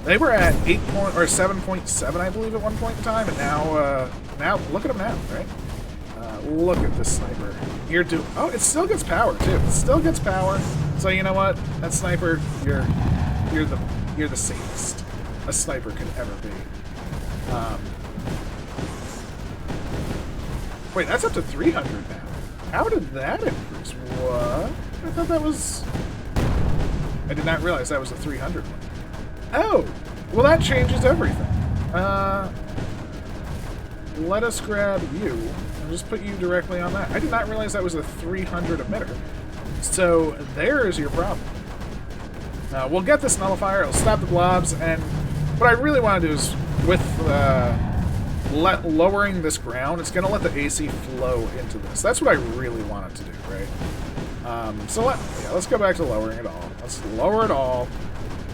They were at 7.7, I believe, at one point in time, and now look at them now, right? Look at this sniper. Oh, it still gets power too. It still gets power. So you know what? That sniper, you're the safest a sniper could ever be. Wait, that's up to 300 now. How did that increase? What? I thought that was... I did not realize that was a 300 one. Oh! Well, that changes everything. Let us grab you and just put you directly on that. I did not realize that was a 300 emitter. So there's your problem. We'll get this nullifier, it'll stop the blobs, and what I really want to do is, with lowering this ground, it's going to let the AC flow into this. That's what I really want it to do, right? So let's go back to lowering it all. Let's lower it all.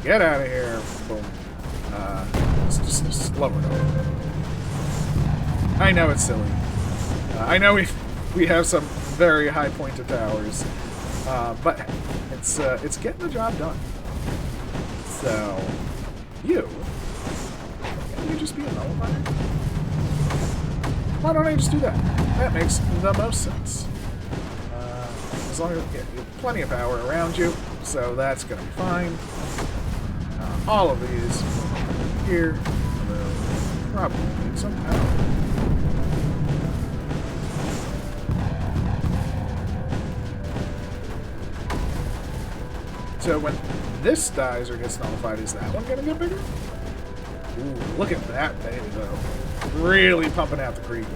Get out of here. Boom. Let's just lower it all. I know it's silly. I know we have some very high pointed towers, but it's getting the job done. So can you just be a nullifier? Why don't I just do that? That makes the most sense. As long as you have plenty of power around you, so that's going to be fine. All of these here will probably need some power. So when this dies or gets nullified, is that one going to get bigger? Ooh, look at that baby, though. Really pumping out the creep.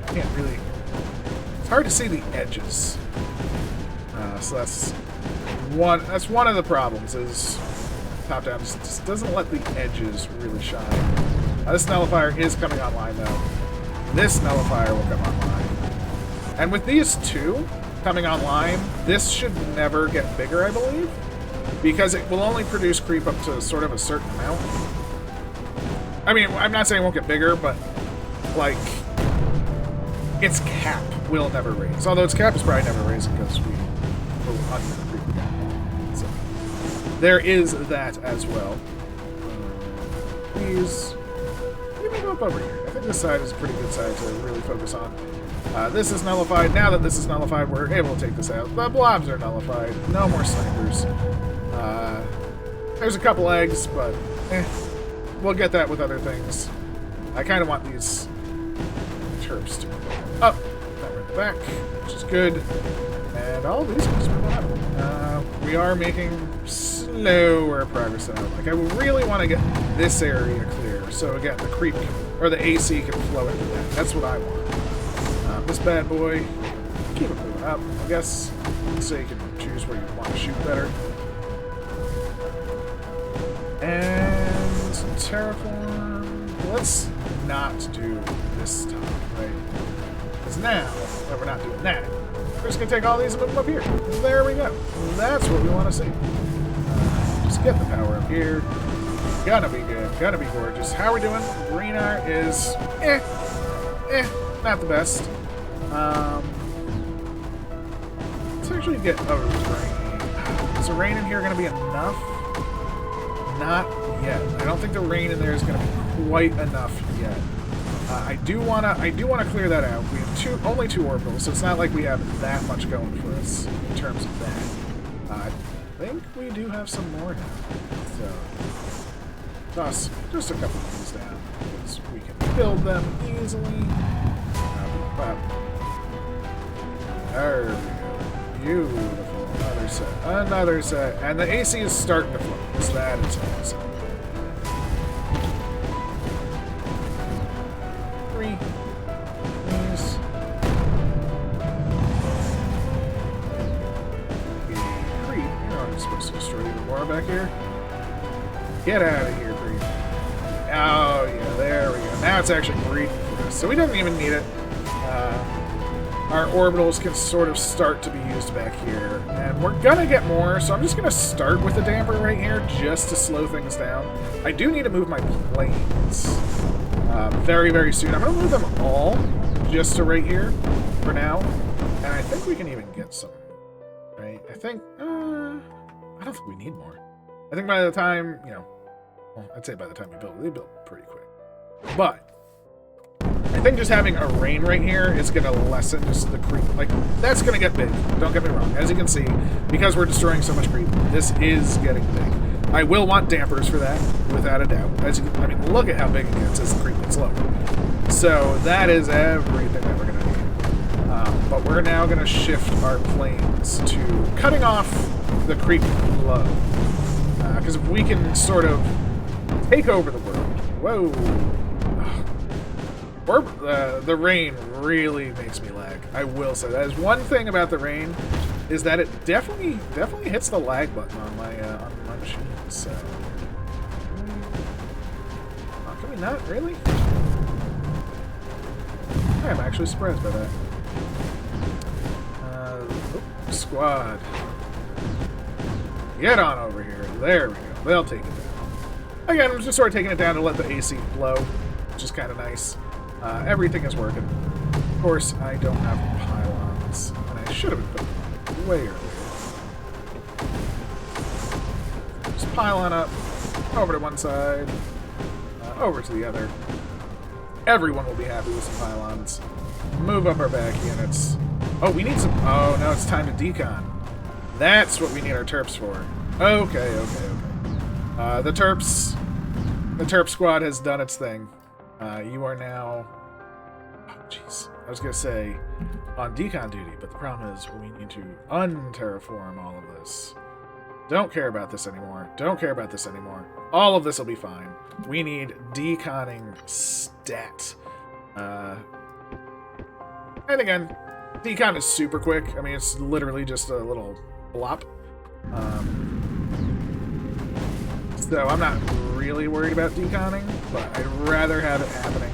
Can't really... It's hard to see the edges. So that's one of the problems, is top-down just doesn't let the edges really shine. This nullifier is coming online, though. This nullifier will come online. And with these two coming online, this should never get bigger, I believe, because it will only produce creep up to sort of a certain amount. I mean, I'm not saying it won't get bigger, but, like, its cap will never raise. Although its cap is probably never raising because we will under the creep cap. So, there is that as well. Please, let me go up over here. I think this side is a pretty good side to really focus on. This is nullified. Now that this is nullified, we're able to take this out. The blobs are nullified. No more snipers. There's a couple eggs, but we'll get that with other things. I kind of want these terps to go up. Now we're in the back, which is good. And all these guys are up. We are making slower progress now. Like, I really want to get this area clear, so again, the creep can, or the AC can flow into that. That's what I want. This bad boy, keep it moving up, I guess, so you can choose where you want to shoot better. And terraform. Let's not do this top, right? Because now that we're not doing that, we're just going to take all these and move them up here. There we go. That's what we want to see. Just get the power up here. Gonna be good. Gonna be gorgeous. How are we doing? Greenar is not the best. Let's actually get a rain. Is a rain in here going to be enough? Not yet. I don't think the rain in there is going to be quite enough yet. I do wanna clear that out. We have only two orbitals, so it's not like we have that much going for us in terms of that. I think we do have some more now. So toss just a couple of these down because we can build them easily. There we go. Beautiful. Another set. Another set. And the AC is starting to flow, so that is awesome. 3. Please. Creep. You're not supposed to destroy even more back here. Get out of here, Creep. Oh, yeah, there we go. Now it's actually breeding for us, so we don't even need it. Our orbitals can sort of start to be used back here. And we're gonna get more, so I'm just gonna start with the damper right here just to slow things down. I do need to move my planes very, very soon. I'm gonna move them all just to right here for now. And I think we can even get some, right? I think, I don't think we need more. I think by the time, you know, well, I'd say by the time we build pretty quick. But I think just having a rain right here is going to lessen just the creep. Like, that's going to get big. Don't get me wrong. As you can see, because we're destroying so much creep, this is getting big. I will want dampers for that, without a doubt. As you can, I mean, look at how big it gets as the creep gets lower. So that is everything that we're going to need. But we're now going to shift our planes to cutting off the creep flow. Because if we can sort of take over the world. Whoa. The rain really makes me lag. I will say that is one thing about the rain, is that it definitely hits the lag button on my machine. So, can we not really? I'm actually surprised by that. Squad, get on over here. There we go. They'll take it down. Again, I'm just sort of taking it down to let the AC flow, which is kind of nice. Everything is working. Of course, I don't have pylons, and I should have been putting them way earlier. Just pylon up, over to one side, over to the other. Everyone will be happy with some pylons. Move up our back units. Oh, we need some... Oh, no, it's time to decon. That's what we need our terps for. Okay. The terp squad has done its thing. You are now... Oh, jeez. I was going to say on decon duty, but the problem is we need to unterraform all of this. Don't care about this anymore. Don't care about this anymore. All of this will be fine. We need deconning stat. And again, decon is super quick. I mean, it's literally just a little blop. So I'm not really worried about deconning, but I'd rather have it happening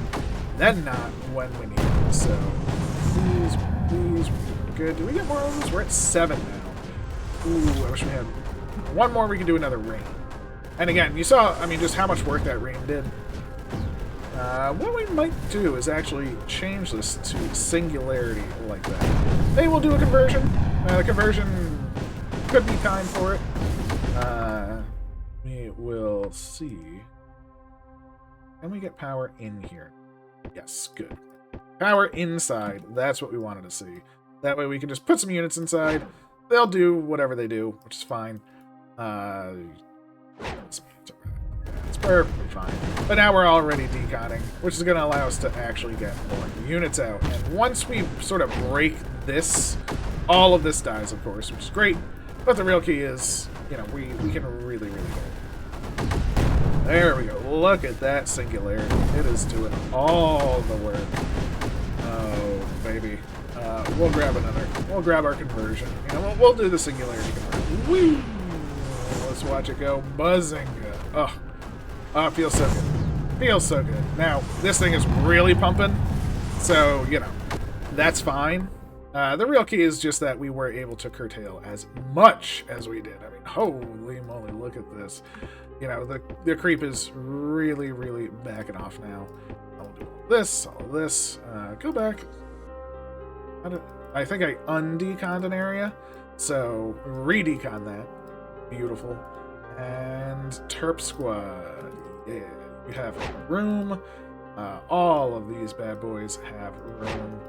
than not when we need it. So please, good. Do we get more of those? We're at 7 now. Ooh, I wish we had one more. We could do another rain. And again, you saw, I mean, just how much work that rain did. What we might do is actually change this to singularity like that. They will do a conversion. The conversion could be time for it. We will see. Can we get power in here? Yes, good. Power inside. That's what we wanted to see. That way we can just put some units inside. They'll do whatever they do, which is fine. It's perfectly fine. But now we're already deconning, which is going to allow us to actually get more units out. And once we sort of break this, all of this dies, of course, which is great. But the real key is, you know, we can really go. There we go. Look at that singularity. It is doing all the work. Oh, baby. We'll grab another. We'll grab our conversion. You know, we'll do the singularity conversion. Woo! Let's watch it go buzzing. Oh, it feels so good. Feels so good. Now, this thing is really pumping. So, you know, That's fine. The real key is just that we were able to curtail as much as we did. I mean, holy moly, look at this. You know, the creep is really, really backing off now. I'll do all of this, go back. I think I undeconned an area, so redecon that. Beautiful. And Terp Squad. Yeah, you have room. All of these bad boys have room.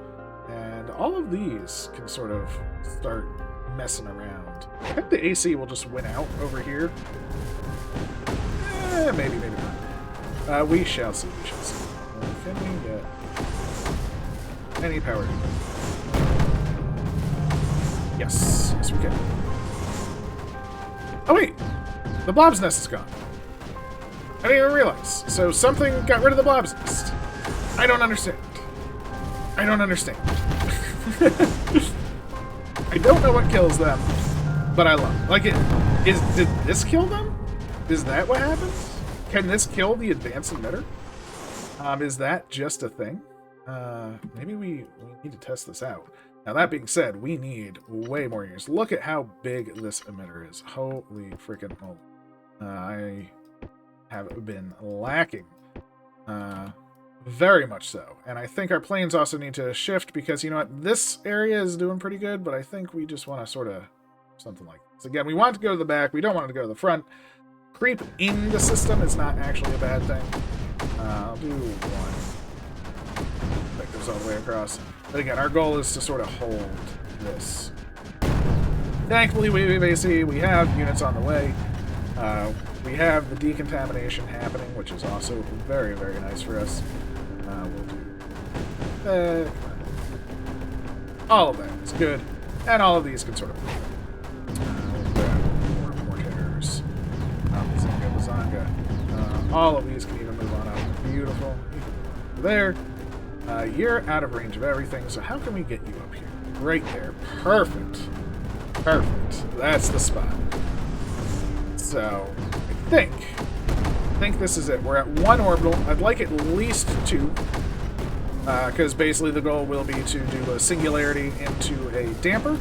And all of these can sort of start messing around. I think the AC will just win out over here. Maybe, maybe not. We shall see, we shall see. Can we get any power? Yes, yes we can. Oh wait! The blob's nest is gone. I didn't even realize. So something got rid of the blob's nest. I don't understand. I don't understand. I don't know what kills them, but I love it. Like, did this kill them? Is that what happens? Can this kill the advanced emitter? Is that just a thing? Maybe we need to test this out. Now, that being said, we need way more units. Look at how big this emitter is. Holy freaking moly. I have been lacking. Very much so. And I think our planes also need to shift because, you know what, this area is doing pretty good, but I think we just want to sort of something like this. Again, we want to go to the back. We don't want it to go to the front. Creep in the system is not actually a bad thing. I'll do one. That goes all the way across. But again, our goal is to sort of hold this. Thankfully, we have units on the way. We have the decontamination happening, which is also very, very nice for us. We'll do that. All of that is good. And all of these can sort of we'll grab more mortars. Lasanga. All of these can even move on up. Beautiful. There. You're out of range of everything, so how can we get you up here? Right there. Perfect. Perfect. That's the spot. So, I think this is it. We're at one orbital. I'd like at least two, because basically the goal will be to do a singularity into a damper.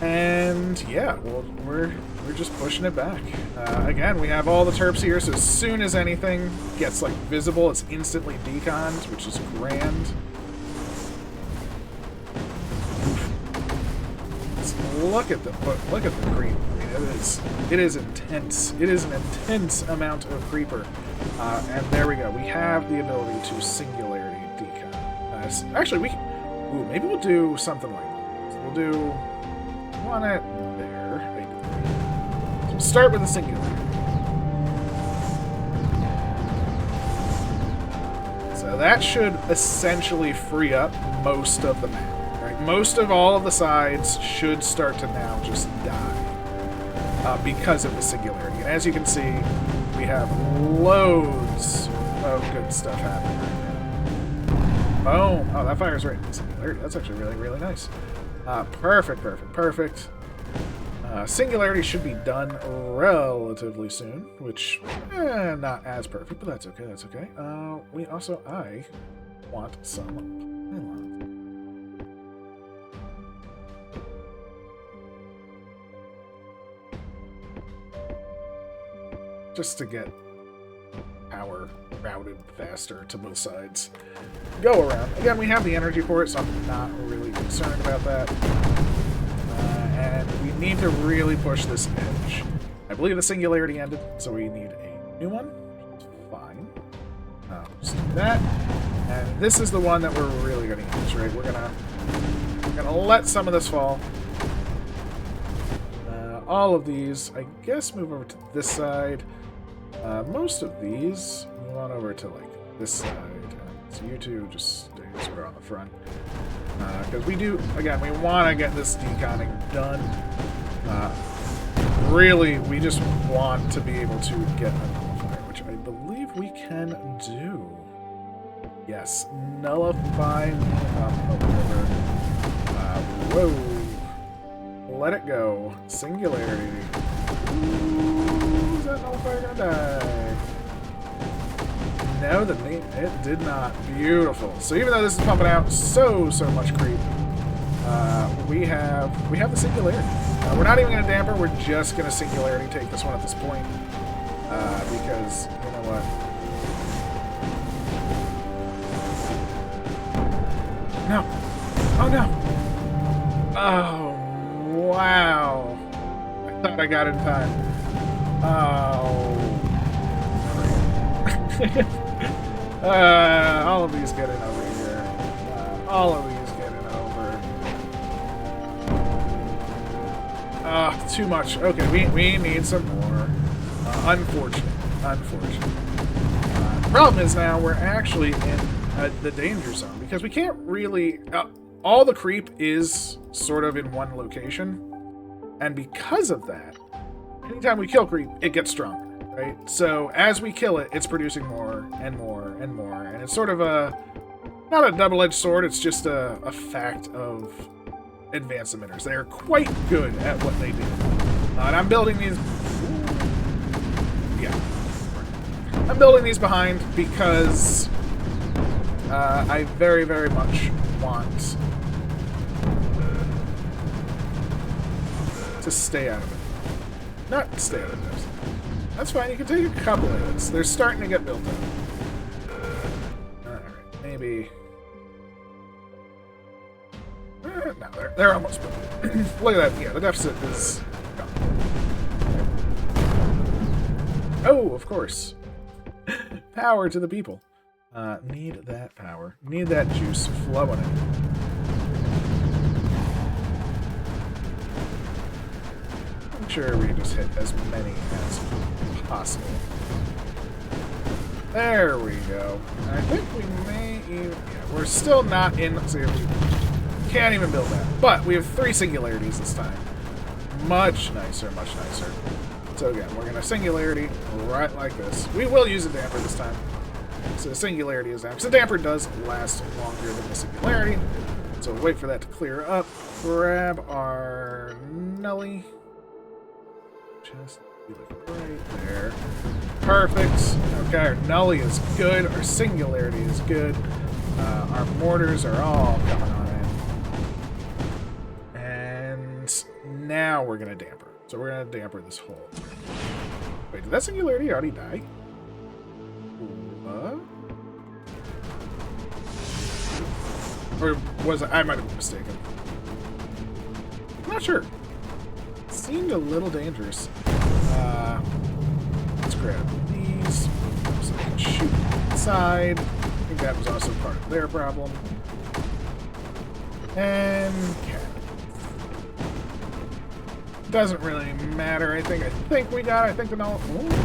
And yeah, well, we're just pushing it back. Again, we have all the terps here, so as soon as anything gets like visible, it's instantly deconned, which is grand. Look at the creep. I mean, it is intense. It is an intense amount of creeper. And there we go. We have the ability to singularity decon. Actually, maybe we'll do something like this. We'll do one at there. So we'll start with the singularity. So that should essentially free up most of the map. Most of all of the sides should start to now just die because of the singularity. And as you can see, we have loads of good stuff happening right now. Boom! Oh, that fires right into the singularity. That's actually really, really nice. Perfect, perfect, perfect. Singularity should be done relatively soon, which, not as perfect, but that's okay, that's okay. I want some pylons. Just to get power routed faster to both sides. Go around. Again, we have the energy for it, so I'm not really concerned about that. And we need to really push this edge. I believe the singularity ended, so we need a new one. Which is fine. Just do that. And this is the one that we're really going to use, right? We're gonna let some of this fall. All of these, I guess, move over to this side. Most of these move on over to like this side. So you two just stay square on the front. Because we do, again, we want to get this deconning done. Really, we just want to be able to get a nullifier, which I believe we can do. Yes, nullify. Whoa. Let it go. Singularity. Ooh, is that nullifier gonna die? No, it did not. Beautiful. So even though this is pumping out so much creep, we have the singularity. We're not even going to damper. We're just going to singularity take this one at this point, because you know what? No. Oh no. Oh wow. I thought I got it in time. Oh. All of these getting over here. All of these getting over. Too much. Okay, we need some more. Unfortunate. The problem is now we're actually in the danger zone because we can't really... all the creep is sort of in one location. And because of that, anytime we kill creep, it gets stronger. Right? So as we kill it, it's producing more and more and more. And it's sort of not a double-edged sword, it's just a fact of advanced emitters. They are quite good at what they do. And I'm building these... Yeah. I'm building these behind because I very, very much want to stay out of it. Not stay out of it. That's fine, you can take a couple of hits. They're starting to get built up. Alright, maybe... no, they're almost built. Look at that, yeah, the deficit is gone. Oh, of course. Power to the people. Need that power. Need that juice flowing in. I'm sure we can just hit as many as possible. There we go. I think we may even... Yeah, we're still not in... See, we can't even build that. But we have 3 singularities this time. Much nicer, much nicer. So again, we're going to singularity right like this. We will use a damper this time. So the singularity is down. So the damper does last longer than the singularity. So we'll wait for that to clear up. Grab our nully. Just right there. Perfect. Okay, our nully is good. Our singularity is good. Our mortars are all coming on in. And now we're going to damper. So we're going to damper this whole. Wait, did that singularity already die? What? Or was I might have been mistaken. I'm not sure. It seemed a little dangerous. Let's grab these so I can shoot inside. I think that was also part of their problem. And doesn't really matter. I think we got it. I think the null.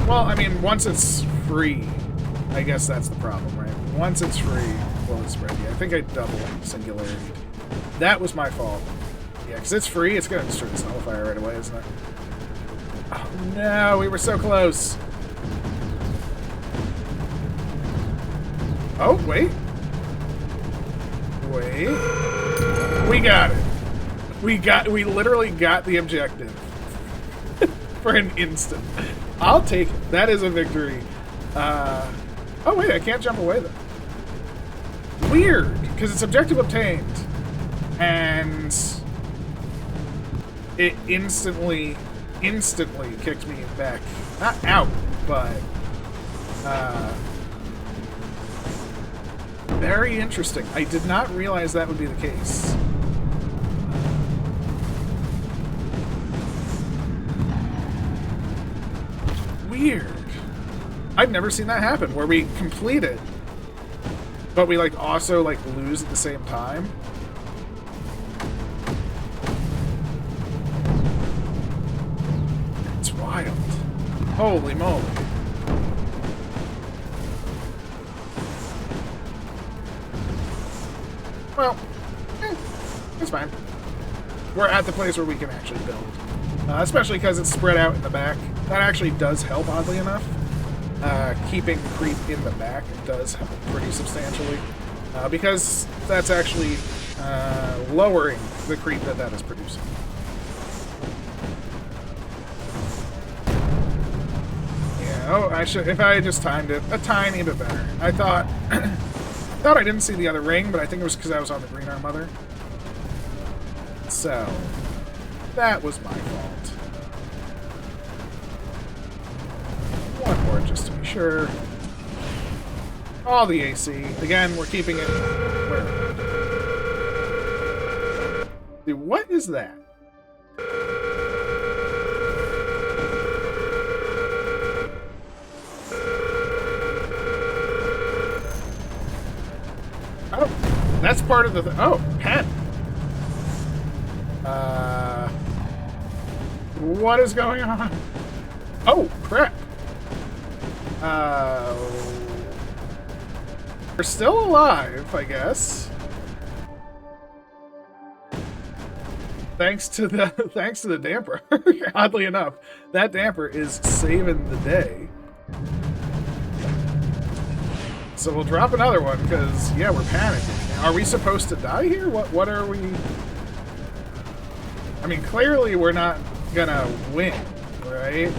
Well, I mean, once it's free, I guess that's the problem, right? Once it's free, well, it's spread. Yeah, I think I double singularity. That was my fault. Yeah, because it's free, it's gonna destroy this nullifier right away, isn't it? Oh no, we were so close. Oh, wait. We got it. We literally got the objective. For an instant. I'll take it. That is a victory. Oh wait, I can't jump away though. Weird, because it's objective obtained. And it instantly kicked me back. Not out, but very interesting. I did not realize that would be the case. Weird. I've never seen that happen, where we complete it, but we like also like lose at the same time. It's wild. Holy moly. Well, it's fine. We're at the place where we can actually build. Especially because it's spread out in the back. That actually does help, oddly enough. Keeping creep in the back does help pretty substantially. Because that's actually lowering the creep that is producing. Yeah, Oh, I should. If I just timed it a tiny bit better. I thought thought I didn't see the other ring, but I think it was because I was on the green arm mother. So that was my fault. One more just to be sure. All the AC. Again, we're keeping it. Dude, what is that? Oh, that's part of the. Oh, pen. What is going on? Oh, crap. We're still alive, I guess. Thanks to the damper. Oddly enough, that damper is saving the day. So we'll drop another one because yeah, we're panicking. Are we supposed to die here? What are we? I mean, clearly we're not gonna win, right?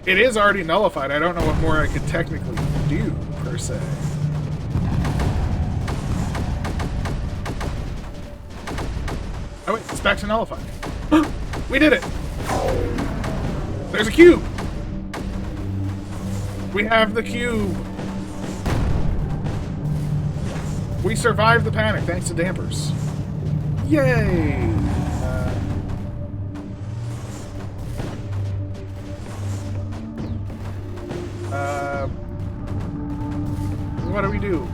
It is already nullified. I don't know what more I could technically do, per se. Oh wait, it's back to nullified. We did it! There's a cube! We have the cube! We survived the panic thanks to dampers. Yay! What do we do?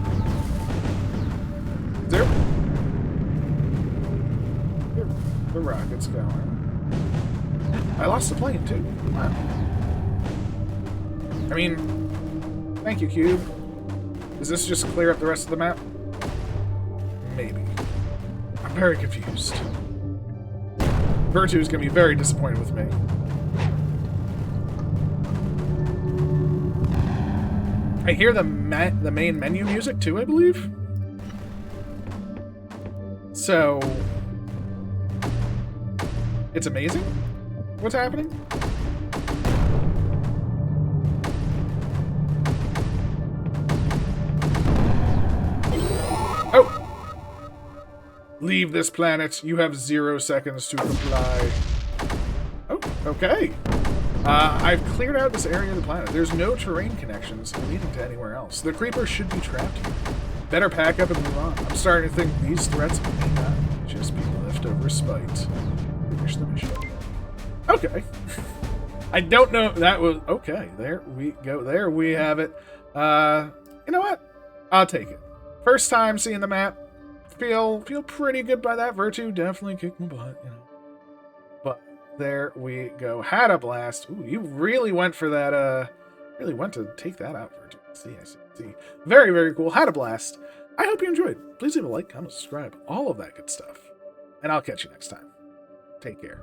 Is there? The rocket's going. I lost the plane too. Wow. I mean, thank you, cube. Does this just clear up the rest of the map? Maybe. I'm very confused. Vertu is going to be very disappointed with me. I hear the main menu music too, I believe. So it's amazing what's happening. Oh! Leave this planet. You have 0 seconds to comply. Oh, okay. I've cleared out this area of the planet. There's no terrain connections leading to anywhere else. The creepers should be trapped here. Better pack up and move on. I'm starting to think these threats may not just be leftover spite. Finish the mission. Okay. I don't know if that was... Okay, there we go. There we have it. You know what? I'll take it. First time seeing the map. Feel pretty good by that. Vertu definitely kicked my butt, you know. But there we go. Had a blast. Ooh, you really went for that, really went to take that out, Vertu. I see. Very, very cool. Had a blast. I hope you enjoyed. Please leave a like, comment, subscribe, all of that good stuff. And I'll catch you next time. Take care.